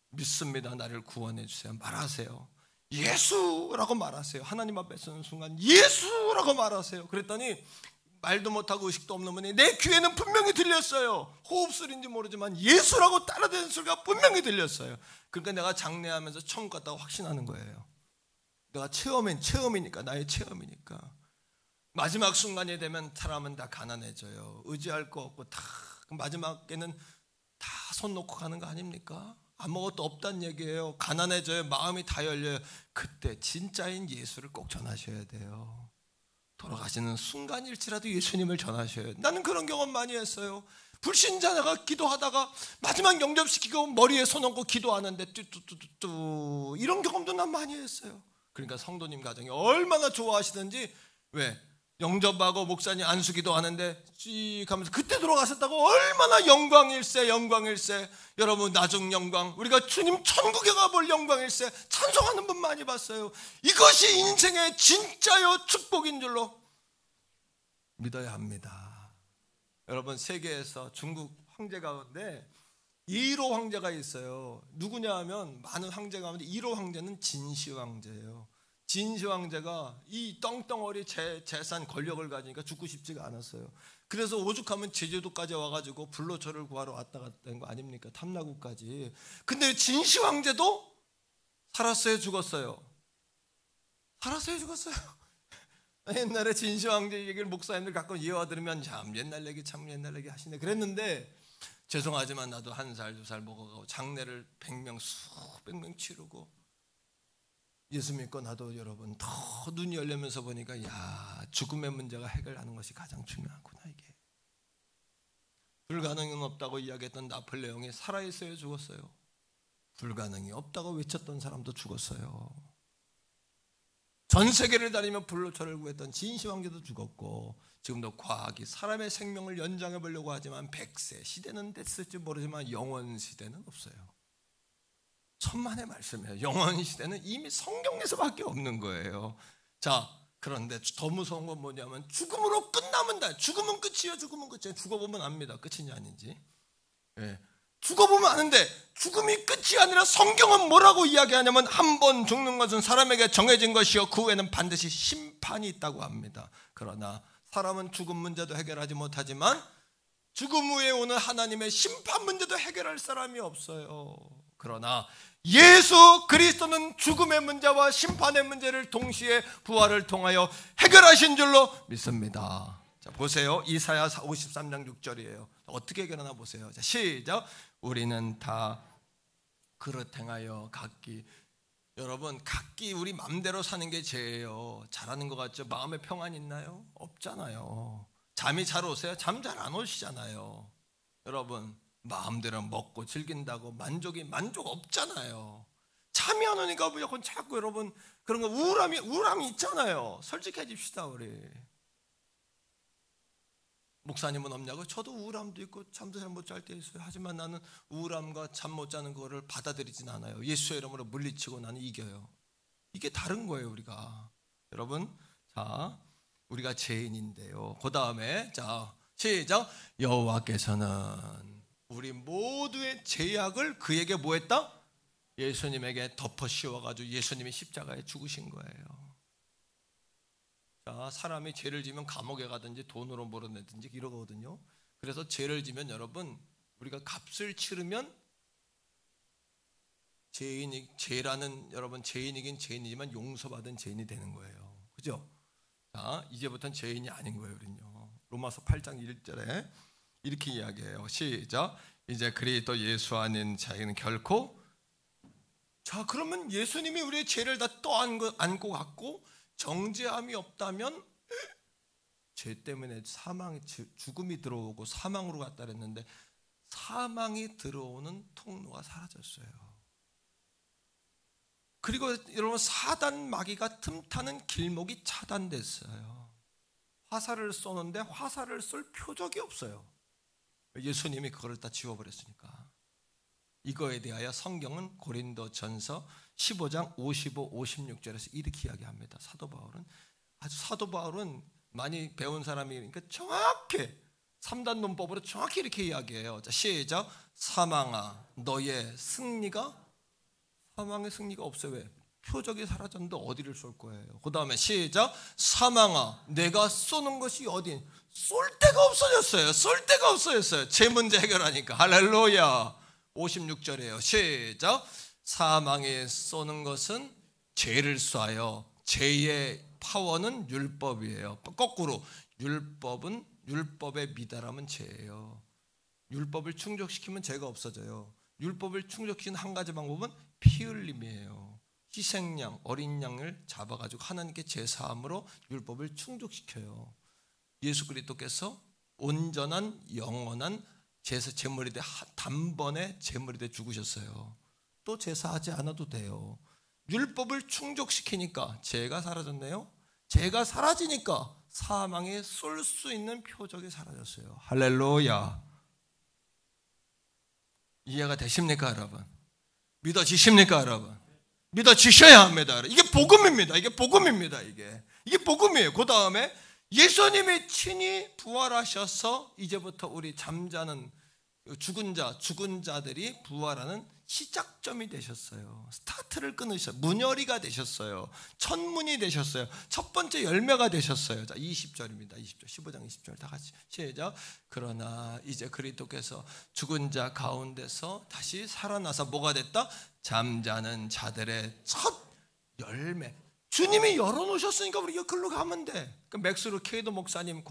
믿습니다. 나를 구원해 주세요. 말하세요. 예수라고 말하세요. 하나님 앞에 서는 순간 예수라고 말하세요. 그랬더니 말도 못하고 의식도 없는 분이 내 귀에는 분명히 들렸어요. 호흡소리인지 모르지만 예수라고 따라대는 소리가 분명히 들렸어요. 그러니까 내가 장례하면서 처음 갔다고 확신하는 거예요. 내가 체험이니까, 나의 체험이니까. 마지막 순간이 되면 사람은 다 가난해져요. 의지할 거 없고 다 마지막에는 다 손 놓고 가는 거 아닙니까? 아무것도 없다는 얘기예요. 가난해져요. 마음이 다 열려요. 그때 진짜인 예수를 꼭 전하셔야 돼요. 돌아가시는 순간일지라도 예수님을 전하셔야 돼요. 나는 그런 경험 많이 했어요. 불신자가 기도하다가 마지막 영접시키고 머리에 손 얹고 기도하는데 뚜뚜뚜뚜 이런 경험도 난 많이 했어요. 그러니까 성도님 가정이 얼마나 좋아하시든지, 왜? 영접하고 목사님 안수기도 하는데 씩 하면서 그때 돌아가셨다고 얼마나 영광일세, 영광일세. 여러분, 나중 영광, 우리가 주님 천국에 가볼 영광일세 찬송하는 분 많이 봤어요. 이것이 인생의 진짜요 축복인 줄로 믿어야 합니다. 여러분, 세계에서 중국 황제 가운데 1호 황제가 있어요. 누구냐 하면, 많은 황제 가운데 1호 황제는 진시 황제예요. 진시 황제가 이 떵떵어리 재산 권력을 가지니까 죽고 싶지가 않았어요. 그래서 오죽하면 제주도까지 와가지고 불로초를 구하러 왔다 갔다 한 거 아닙니까? 탐라구까지. 근데 진시 황제도 살았어요, 죽었어요? 살았어요, 죽었어요? 옛날에 진시 황제 얘기를 목사님들 가끔 이어와 들으면 참 옛날 얘기 하시네 그랬는데, 죄송하지만 나도 1살, 2살 먹어가고 장례를 100명, 수백 명 치르고 예수 믿고 나도 여러분 더 눈이 열리면서 보니까, 야, 죽음의 문제가 해결하는 것이 가장 중요하구나. 이게 불가능은 없다고 이야기했던 나폴레옹이 살아있어요, 죽었어요? 불가능이 없다고 외쳤던 사람도 죽었어요. 전 세계를 다니며 불로초를 구했던 진시 황제도 죽었고, 지금도 과학이 사람의 생명을 연장해 보려고 하지만 100세 시대는 됐을지 모르지만 영원 시대는 없어요. 천만의 말씀이에요. 영원 시대는 이미 성경에서밖에 없는 거예요. 자, 그런데 더 무서운 건 뭐냐면 죽음으로 끝나면 다. 죽으면 끝이에요. 죽으면 끝이에요. 죽어보면 압니다. 끝인지 아닌지. 예. 죽어보면 아는데 죽음이 끝이 아니라 성경은 뭐라고 이야기하냐면, 한 번 죽는 것은 사람에게 정해진 것이요 그 후에는 반드시 심판이 있다고 합니다. 그러나 사람은 죽음 문제도 해결하지 못하지만 죽음 후에 오는 하나님의 심판 문제도 해결할 사람이 없어요. 그러나 예수 그리스도는 죽음의 문제와 심판의 문제를 동시에 부활을 통하여 해결하신 줄로 믿습니다. 자, 보세요. 이사야 53장 6절이에요. 어떻게 해결하나 보세요. 자, 시작. 우리는 다 그릇 행하여 각기. 여러분, 각기 우리 마음대로 사는 게 죄예요. 잘하는 것 같죠? 마음에 평안 있나요? 없잖아요. 잠이 잘 오세요? 잠 잘 안 오시잖아요. 여러분, 마음대로 먹고 즐긴다고 만족 없잖아요. 잠이 안 오니까 무조건 자꾸 여러분 그런 거 우울함이 있잖아요. 솔직해집시다. 우리 목사님은 없냐고? 저도 우울함도 있고 잠도 잘 못 잘 때 있어요. 하지만 나는 우울함과 잠 못 자는 거를 받아들이진 않아요. 예수의 이름으로 물리치고 나는 이겨요. 이게 다른 거예요. 우리가. 여러분, 자, 우리가 죄인인데요. 그 다음에 자, 시작. 여호와께서는 우리 모두의 죄악을 그에게 뭐 했다? 예수님에게 덮어 씌워가지고 예수님이 십자가에 죽으신 거예요. 자, 사람이 죄를 지면 감옥에 가든지 돈으로 몰아내든지 이러거든요. 그래서 죄를 지면 여러분, 우리가 값을 치르면 여러분 죄인이긴 죄인이지만 용서받은 죄인이 되는 거예요. 그죠? 자, 이제부터는 죄인이 아닌 거예요, 우리는요. 로마서 8장 1절에 이렇게 이야기해요. 시작. 이제 그리스도 예수 안인 자에게는 결코, 자, 그러면 예수님이 우리의 죄를 다 떠안고 갔고 정죄함이 없다면 죄 때문에 죽음이 들어오고 사망으로 갔다 그랬는데 사망이 들어오는 통로가 사라졌어요. 그리고 여러분, 사단 마귀가 틈타는 길목이 차단됐어요. 화살을 쏘는데 화살을 쏠 표적이 없어요. 예수님이 그걸 다 지워버렸으니까. 이거에 대하여 성경은 고린도전서 15장 55, 56절에서 이렇게 이야기합니다. 사도 바울은 많이 배운 사람이니까 정확히 3단 논법으로 정확히 이렇게 이야기해요. 자, 시작. 사망아, 너의 승리가, 사망의 승리가 없어요. 왜? 표적이 사라졌는데 어디를 쏠 거예요? 그 다음에 시작. 사망아, 내가 쏘는 것이 어디? 쏠 데가 없어졌어요. 쏠 데가 없어졌어요. 제 문제 해결하니까. 할렐루야. 56절이에요. 시작. 사망에 쏘는 것은 죄를 쏴요. 죄의 파워는 율법이에요. 거꾸로 율법의 미달함은 죄예요. 율법을 충족시키면 죄가 없어져요. 율법을 충족시키는 한 가지 방법은 피 흘림이에요. 희생양, 어린 양을 잡아가지고 하나님께 제사함으로 율법을 충족시켜요. 예수 그리스도께서 온전한 영원한 제물이 돼 단번에 제물이 돼 죽으셨어요. 또 제사하지 않아도 돼요. 율법을 충족시키니까 죄가 사라졌네요. 죄가 사라지니까 사망에 쏠 수 있는 표적이 사라졌어요. 할렐루야. 이해가 되십니까, 여러분? 믿어지십니까, 여러분? 믿어지셔야 합니다. 이게 복음입니다. 이게 복음입니다. 이게 복음이에요. 그 다음에 예수님이 친히 부활하셔서 이제부터 우리 잠자는 죽은 자들이 부활하는 시작점이 되셨어요. 스타트를 끊으셨어요. 문열이가 되셨어요. 첫문이 되셨어요. 첫 번째 열매가 되셨어요. 자, 20절입니다. 20절, 15장 20절 다 같이 시작. 그러나 이제 그리스도께서 죽은 자 가운데서 다시 살아나서 뭐가 됐다? 잠자는 자들의 첫 열매. 주님이 열어놓으셨으니까 우리가 글로 가면 돼. 그 맥스루 케이도 목사님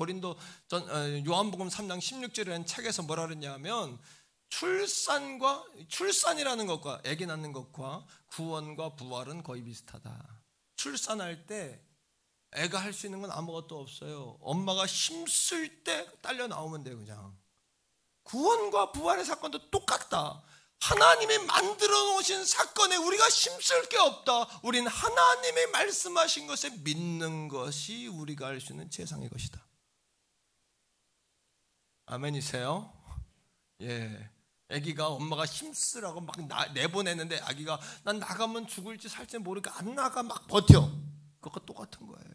요한복음 3장 16절이라는 책에서 뭐라 그랬냐면, 출산이라는 것과 아기 낳는 것과 구원과 부활은 거의 비슷하다. 출산할 때 애가 할 수 있는 건 아무것도 없어요. 엄마가 힘쓸 때 딸려 나오면 돼요. 그냥. 구원과 부활의 사건도 똑같다. 하나님이 만들어 놓으신 사건에 우리가 힘쓸 게 없다. 우리는 하나님이 말씀하신 것에 믿는 것이 우리가 할 수 있는 최상의 것이다. 아멘이세요? 예. 아기가 엄마가 힘쓰라고 막 내보내는데 아기가 난 나가면 죽을지 살지 모르니까 안 나가 막 버텨. 그것과 똑같은 거예요.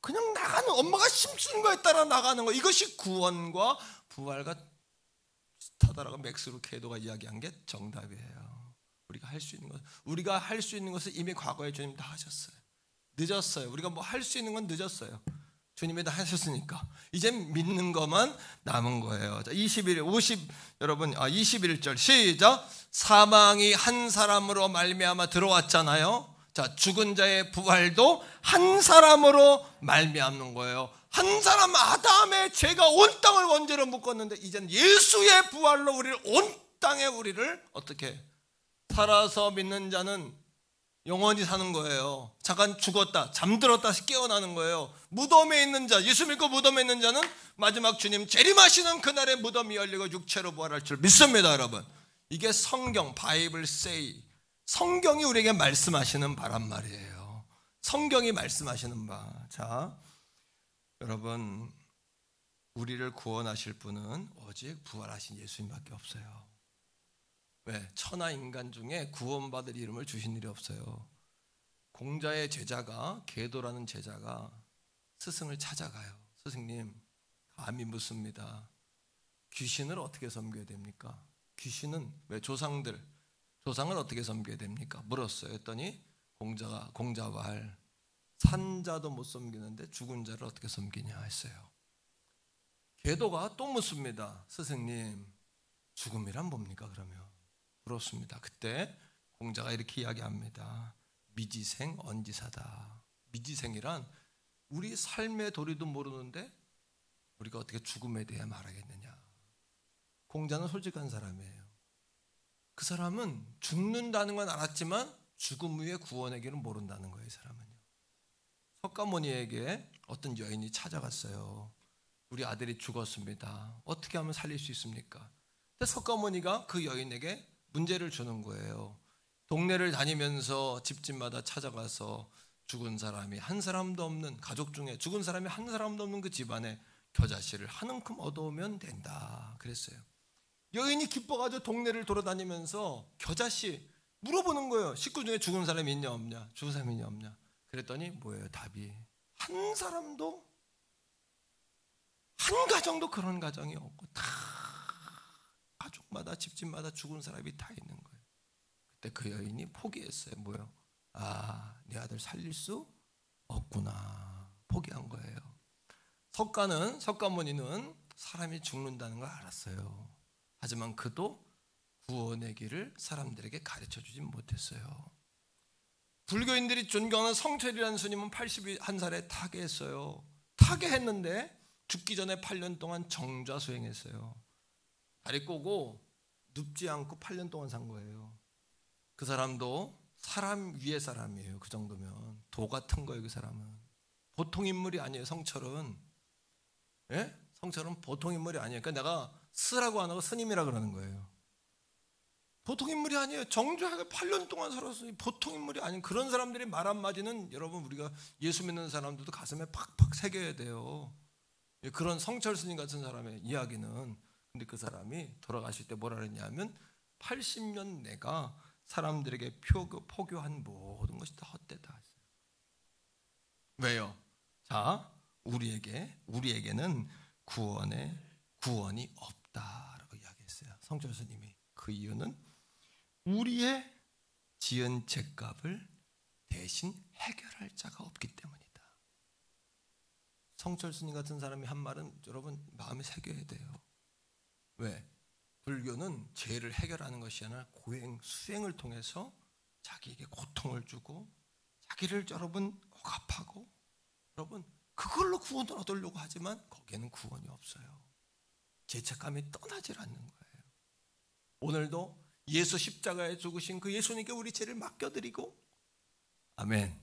그냥 나가는, 엄마가 힘쓰는 거에 따라 나가는 거. 이것이 구원과 부활과 비슷하다라고 맥스루 케이도가 이야기한 게 정답이에요. 우리가 할 수 있는 것을 이미 과거에 주님 다 하셨어요. 늦었어요. 우리가 뭐 할 수 있는 건 늦었어요. 주님이 다 하셨으니까 이제 믿는 것만 남은 거예요. 자, 21절 시작. 사망이 한 사람으로 말미암아 들어왔잖아요. 자, 죽은 자의 부활도 한 사람으로 말미암는 거예요. 한 사람 아담의 죄가 온 땅을 원죄로 묶었는데 이제는 예수의 부활로 우리를 온 땅에 우리를 어떻게 살아서 믿는 자는 영원히 사는 거예요. 잠깐 죽었다 잠들었다 다시 깨어나는 거예요. 무덤에 있는 자, 예수 믿고 무덤에 있는 자는 마지막 주님 재림하시는 그날에 무덤이 열리고 육체로 부활할 줄 믿습니다. 여러분, 이게 성경, 바이블 세이, 성경이 우리에게 말씀하시는 바란 말이에요. 성경이 말씀하시는 바. 자, 여러분, 우리를 구원하실 분은 오직 부활하신 예수님밖에 없어요. 왜? 천하 인간 중에 구원받을 이름을 주신 일이 없어요. 공자의 제자가, 계도라는 제자가 스승을 찾아가요. 스승님, 감히 묻습니다. 귀신을 어떻게 섬겨야 됩니까? 귀신은 왜? 조상들 조상을 어떻게 섬겨야 됩니까? 물었어요. 했더니 공자와 할 산자도 못 섬기는데 죽은 자를 어떻게 섬기냐 했어요. 계도가 또 묻습니다. 스승님, 죽음이란 뭡니까 그러면? 그렇습니다. 그때 공자가 이렇게 이야기합니다. 미지생 언지사다. 미지생이란 우리 삶의 도리도 모르는데 우리가 어떻게 죽음에 대해 말하겠느냐. 공자는 솔직한 사람이에요. 그 사람은 죽는다는 건 알았지만 죽음 후에 구원의 길은 모른다는 거예요. 이 사람은요. 석가모니에게 어떤 여인이 찾아갔어요. 우리 아들이 죽었습니다. 어떻게 하면 살릴 수 있습니까? 근데 석가모니가 그 여인에게 문제를 주는 거예요. 동네를 다니면서 집집마다 찾아가서 죽은 사람이 한 사람도 없는, 가족 중에 죽은 사람이 한 사람도 없는 그 집안에 겨자씨를 한 움큼 얻어오면 된다 그랬어요. 여인이 기뻐가지고 동네를 돌아다니면서 겨자씨 물어보는 거예요. 식구 중에 죽은 사람이 있냐 없냐, 죽은 사람이 있냐 없냐. 그랬더니 뭐예요? 답이 한 사람도, 한 가정도 그런 가정이 없고 다 가족마다 집집마다 죽은 사람이 다 있는 거예요. 그때 그 여인이 포기했어요. 뭐요? 내 아들 살릴 수 없구나. 포기한 거예요. 석가모니는 사람이 죽는다는 걸 알았어요. 하지만 그도 구원의 길을 사람들에게 가르쳐주지 못했어요. 불교인들이 존경하는 성철이라는 스님은 81살에 타계했어요. 타계했는데 죽기 전에 8년 동안 정좌 수행했어요. 다리 꼬고 눕지 않고 8년 동안 산 거예요. 그 사람도 사람 위의 사람이에요. 그 정도면 도 같은 거예요. 그 사람은 보통 인물이 아니에요. 성철은, 예? 성철은 보통 인물이 아니에요. 그러니까 내가 스라고 안 하고 스님이라 그러는 거예요. 보통 인물이 아니에요. 정주하게 8년 동안 살았어요. 보통 인물이 아닌 그런 사람들이 말 한마디는 여러분 우리가 예수 믿는 사람들도 가슴에 팍팍 새겨야 돼요. 그런 성철 스님 같은 사람의 이야기는. 근데 그 사람이 돌아가실 때 뭐라 그랬냐면 80년 내가 사람들에게 포교한 모든 것이 다 헛되다 했어요. 왜요? 자, 우리에게는 구원이 없다라고 이야기했어요. 성철 스님이. 그 이유는 우리의 지은 죄값을 대신 해결할 자가 없기 때문이다. 성철 스님 같은 사람이 한 말은 여러분 마음에 새겨야 돼요. 왜? 불교는 죄를 해결하는 것이 아니라 수행을 통해서 자기에게 고통을 주고 자기를 여러분 억압하고 여러분 그걸로 구원을 얻으려고 하지만 거기에는 구원이 없어요. 죄책감이 떠나질 않는 거예요. 오늘도 예수 십자가에 죽으신 그 예수님께 우리 죄를 맡겨드리고 아멘.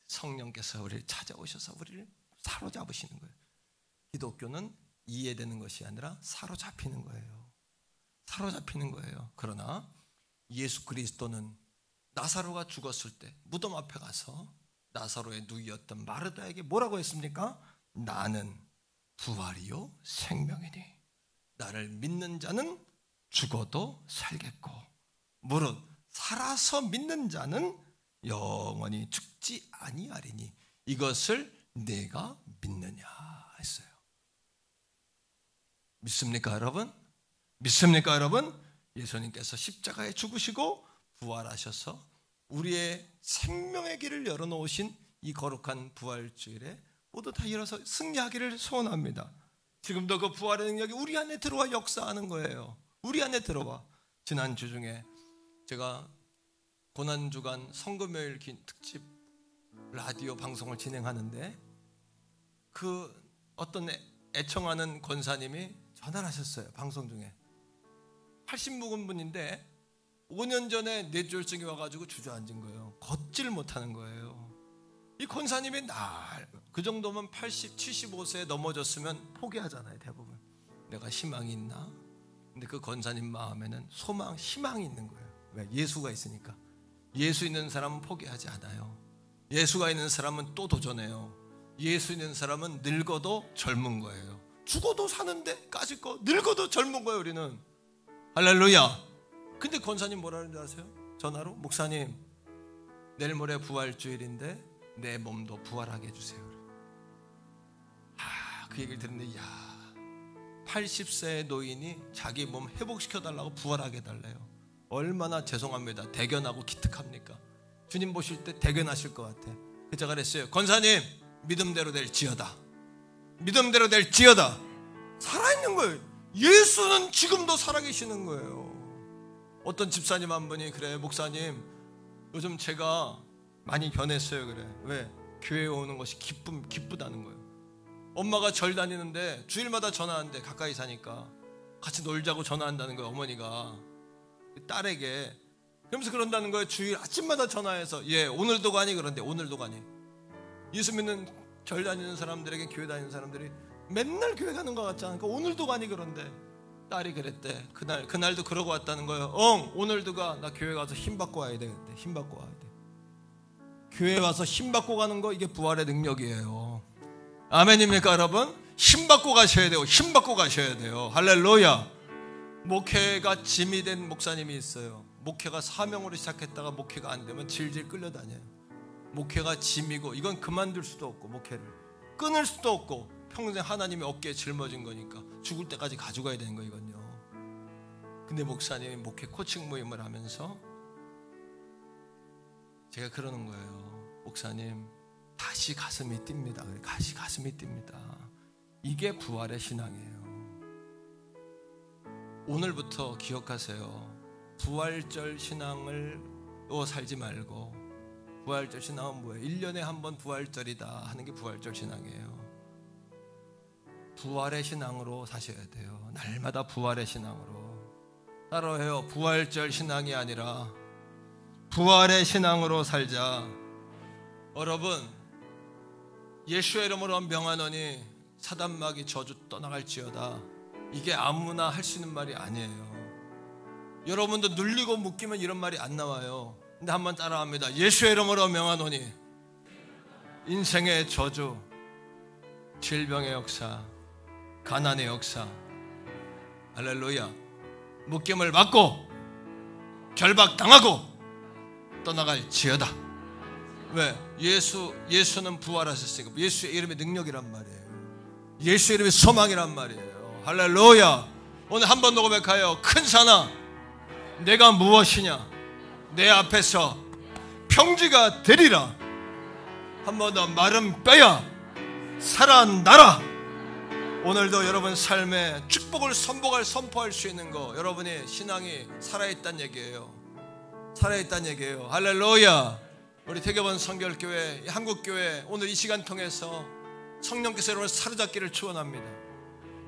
성령께서 우리를 찾아오셔서 우리를 사로잡으시는 거예요. 기독교는 이해되는 것이 아니라 사로잡히는 거예요. 사로잡히는 거예요. 그러나 예수 그리스도는 나사로가 죽었을 때 무덤 앞에 가서 나사로의 누이였던 마르다에게 뭐라고 했습니까? 나는 부활이요 생명이니 나를 믿는 자는 죽어도 살겠고 무릇 살아서 믿는 자는 영원히 죽지 아니하리니 이것을 내가 믿느냐 했어요. 믿습니까 여러분? 믿습니까 여러분? 예수님께서 십자가에 죽으시고 부활하셔서 우리의 생명의 길을 열어놓으신 이 거룩한 부활주일에 모두 다 일어서 승리하기를 소원합니다. 지금도 그 부활의 능력이 우리 안에 들어와 역사하는 거예요. 우리 안에 들어와. 지난주 중에 제가 고난주간 성금요일 특집 라디오 방송을 진행하는데 그 어떤 애청하는 권사님이 전화를 하셨어요. 방송 중에 80 묵은 분인데 5년 전에 뇌졸중이 와가지고 주저앉은 거예요. 걷질 못하는 거예요. 이 권사님이 그 정도면 80, 75세에 넘어졌으면 포기하잖아요. 대부분. 내가 희망이 있나? 근데 그 권사님 마음에는 희망이 있는 거예요. 왜? 예수가 있으니까. 예수 있는 사람은 포기하지 않아요. 예수가 있는 사람은 또 도전해요. 예수 있는 사람은 늙어도 젊은 거예요. 죽어도 사는데 까짓 거 늙어도 젊은 거예요. 우리는. 할렐루야. 근데 권사님 뭐라 그러는지 아세요? 전화로 목사님 내일 모레 부활주일인데 내 몸도 부활하게 해주세요. 그 얘기를 듣는데 80세의 노인이 자기 몸 회복시켜달라고 부활하게 해달래요. 얼마나 죄송합니다. 대견하고 기특합니까? 주님 보실 때 대견하실 것 같아. 제가 그랬어요. 권사님, 믿음대로 될지어다. 믿음대로 될지어다. 살아있는 거예요. 예수는 지금도 살아계시는 거예요. 어떤 집사님 한 분이 그래, 목사님 요즘 제가 많이 변했어요. 그래. 왜? 교회에 오는 것이 기쁘다는 거예요. 엄마가 절 다니는데 주일마다 전화하는데 가까이 사니까 같이 놀자고 전화한다는 거예요. 어머니가 딸에게. 그러면서 그런다는 거예요. 주일 아침마다 전화해서 예, 오늘도 가니? 그런데 오늘도 가니? 예수 믿는 절 다니는 사람들에게, 교회 다니는 사람들이 맨날 교회 가는 것 같지 않을까? 오늘도 가니? 그런데 딸이 그랬대. 그날도 그러고 왔다는 거예요. 오늘도 가. 나 교회 가서 힘 받고 와야 되겠대. 힘 받고 와야 돼. 교회 와서 힘 받고 가는 거, 이게 부활의 능력이에요. 아멘입니까 여러분? 힘 받고 가셔야 돼요. 힘 받고 가셔야 돼요. 할렐루야. 목회가 짐이 된 목사님이 있어요. 목회가 사명으로 시작했다가 목회가 안 되면 질질 끌려다녀요. 목회가 짐이고, 이건 그만둘 수도 없고, 목회를 끊을 수도 없고, 평생 하나님의 어깨에 짊어진 거니까 죽을 때까지 가져가야 되는 거예요, 이건요. 근데 목사님이 목회 코칭 모임을 하면서 제가 그러는 거예요. 목사님, 다시 가슴이 뜁니다. 다시 가슴이 뜁니다. 이게 부활의 신앙이에요. 오늘부터 기억하세요. 부활절 신앙으로 살지 말고, 부활절 신앙은 뭐예요? 1년에 한 번 부활절이다 하는 게 부활절 신앙이에요. 부활의 신앙으로 사셔야 돼요. 날마다 부활의 신앙으로 따라해요. 부활절 신앙이 아니라 부활의 신앙으로 살자. 여러분, 예수의 이름으로 명하노니 사단마귀 저주 떠나갈지어다. 이게 아무나 할 수 있는 말이 아니에요. 여러분도 눌리고 묶이면 이런 말이 안 나와요. 근데 한번 따라합니다. 예수의 이름으로 명하노니 인생의 저주, 질병의 역사, 가난의 역사, 할렐루야, 묶임을 받고 결박당하고 떠나갈지어다. 왜? 예수는 부활하셨으니까. 예수의 이름의 능력이란 말이에요. 예수의 이름의 소망이란 말이에요. 할렐루야. 오늘 한번 고백하여, 큰 산아 내가 무엇이냐, 내 앞에서 평지가 되리라. 한 번 더, 마른 뼈야 살아나라. 오늘도 여러분 삶에 축복을 선포할 수 있는 거, 여러분의 신앙이 살아있다는 얘기예요. 살아있다는 얘기예요. 할렐루야. 우리 태교본 성결교회, 한국교회, 오늘 이 시간 통해서 성령께서 여러분을 사로잡기를 축원합니다.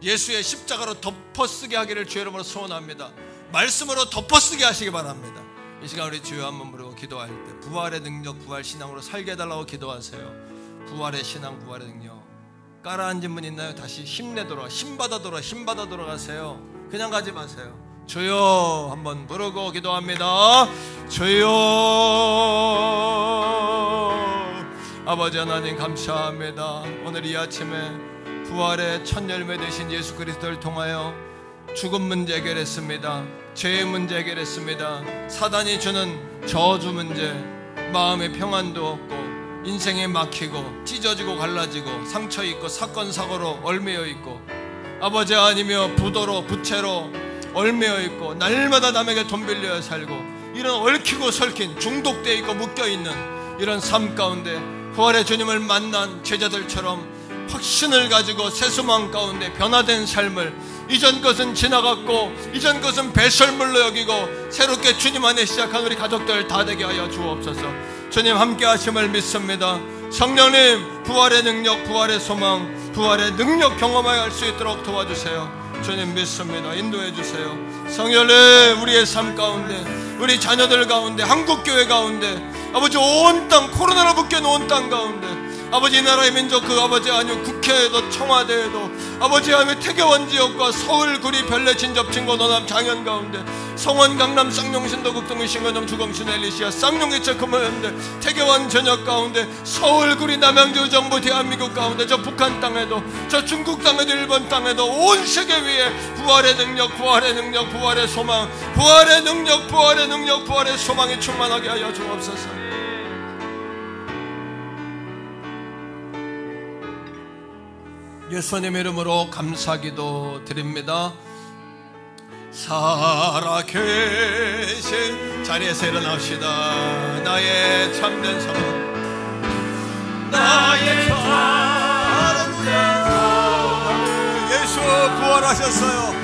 예수의 십자가로 덮어쓰게 하기를 주의 이름으로 소원합니다. 말씀으로 덮어쓰게 하시기 바랍니다. 이 시간 우리 주여 한번 부르고 기도할 때 부활의 능력, 부활 신앙으로 살게 해달라고 기도하세요. 부활의 신앙, 부활의 능력. 깔아앉은 분 있나요? 다시 힘내도록, 힘받아 돌아가세요. 그냥 가지 마세요. 주여 한번 부르고 기도합니다. 주여. 아버지 하나님 감사합니다. 오늘 이 아침에 부활의 첫 열매 되신 예수 그리스도를 통하여 죽음 문제 해결했습니다. 죄의 문제 해결했습니다. 사단이 주는 저주 문제, 마음의 평안도 없고 인생에 막히고 찢어지고 갈라지고 상처 있고 사건 사고로 얽매여 있고, 아버지 아니며 부도로 부채로 얽매여 있고, 날마다 남에게 돈 빌려 살고, 이런 얽히고 설킨 중독되어 있고 묶여있는 이런 삶 가운데 부활의 주님을 만난 제자들처럼 확신을 가지고 새소망 가운데 변화된 삶을, 이전 것은 지나갔고 이전 것은 배설물로 여기고 새롭게 주님 안에 시작한 우리 가족들 다 되게 하여 주옵소서. 주님 함께 하심을 믿습니다. 성령님, 부활의 능력, 부활의 소망, 부활의 능력 경험하여 할 수 있도록 도와주세요. 주님 믿습니다. 인도해 주세요. 성령님, 우리의 삶 가운데, 우리 자녀들 가운데, 한국교회 가운데, 아버지 온 땅, 코로나로 묶여놓은 땅 가운데, 아버지 이 나라의 민족, 그 아버지 아니요 국회에도 청와대에도, 아버지 아니요 태교원 지역과 서울 구리 별내 진접 친구 노남 장현 가운데, 성원 강남 쌍용신도 극동의 신거점 주공신 엘리시아 쌍용기체 금호현대 태교원 전역 가운데, 서울 구리 남양주 정부 대한민국 가운데, 저 북한 땅에도, 저 중국 땅에도, 일본 땅에도, 온 세계 위에 부활의 능력, 부활의 능력, 부활의 소망, 부활의 능력, 부활의 능력, 부활의 소망이 충만하게 하여 주옵소서. 예수님 이름으로 감사기도 드립니다. 살아계신 자리에서 일어납시다. 나의 참된 성, 나의 할렐루야. 예수 부활하셨어요.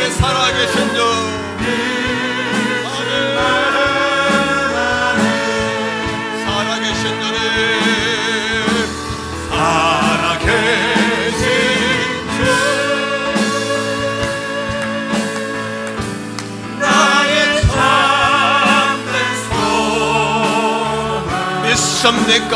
살아계신 주, 살아계신 주님, 살아계신 주, 나의 참된 소망 믿습니까?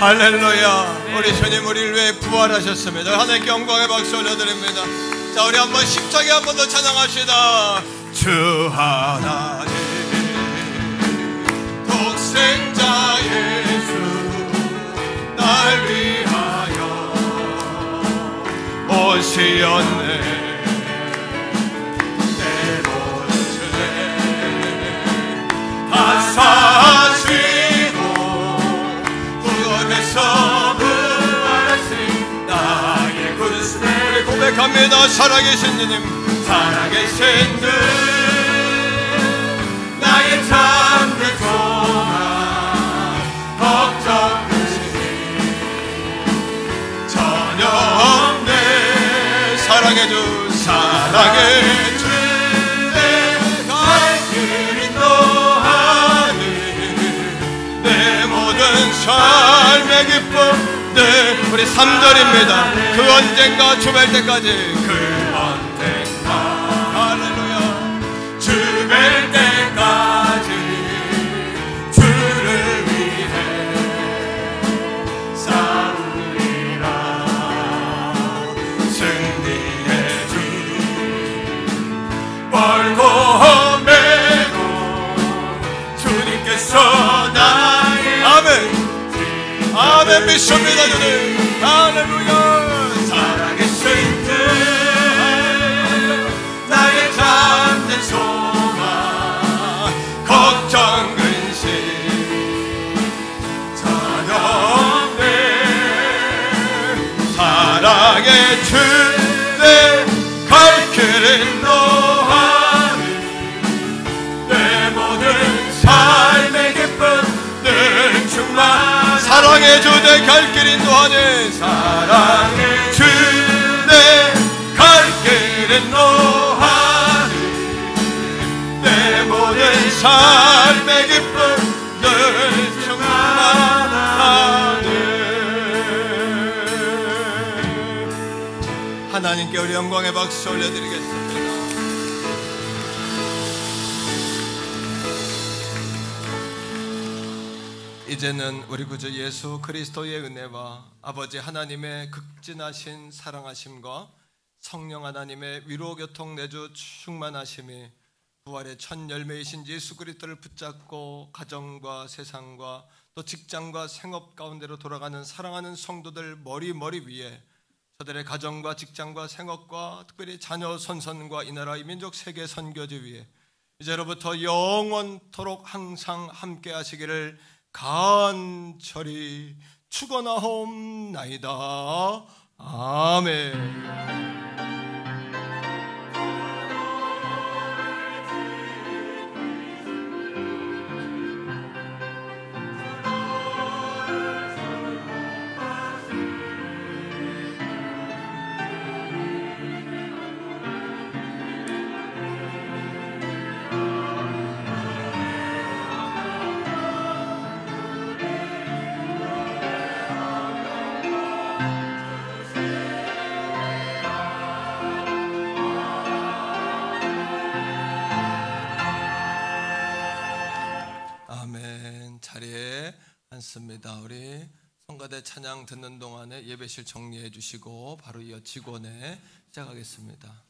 할렐루야. 우리 주님 우리를 위해 부활하셨습니다. 하나님께 영광의 박수 올려드립니다. 자, 우리 한번 힘차게 한 번 더 찬양합시다. 주 하나님 독생자 예수 날 위하여 오시었네. 내 모든 죄 다 사시고 구원해서 부활하신 나의 구주. 우리 고백합니다. 살아계신 주님, 살아계신 주, 나의 참된 소망, 걱정 근심 전혀 없네. 사랑의 주, 사랑의 주, 내 갈 길 인도하니 내 모든 삶의 기쁨. 네, 우리 3절입니다. 그 언젠가 주뵐 때까지, 그 언젠가, 할렐루야, 주뵐 때까지 주를 위해 싸우리라. 승리의 주 멀고 험해도 주님께서 나의 아멘, 아멘 믿습니다. 주님 할렐루야. 살아계신 주, 나의 참된 소망, 걱정 근심 전혀 없네. 사랑의 주, 내 갈 길 인도하니 내 모든 삶의 기쁨 늘 충만. 사랑의 주, 내 갈 길 인도하니, 사랑의 주, 내 갈 길 인도하니 내 모든 삶의 기쁨 늘 충만하네. 하나님께 우리 영광의 박수 올려드리겠습니다. 이제는 우리 구주 예수 그리스도의 은혜와 아버지 하나님의 극진하신 사랑하심과 성령 하나님의 위로 교통 내주 충만하심이 부활의 첫 열매이신 예수 그리스도를 붙잡고 가정과 세상과 또 직장과 생업 가운데로 돌아가는 사랑하는 성도들 머리 위에 저들의 가정과 직장과 생업과 특별히 자녀 선선과 이 나라 이 민족 세계 선교지 위에 이제로부터 영원토록 항상 함께 하시기를 간절히 축원하옵나이다. 아멘. 됐습니다. 우리 성가대 찬양 듣는 동안에 예배실 정리해 주시고 바로 이어 직원회 시작하겠습니다.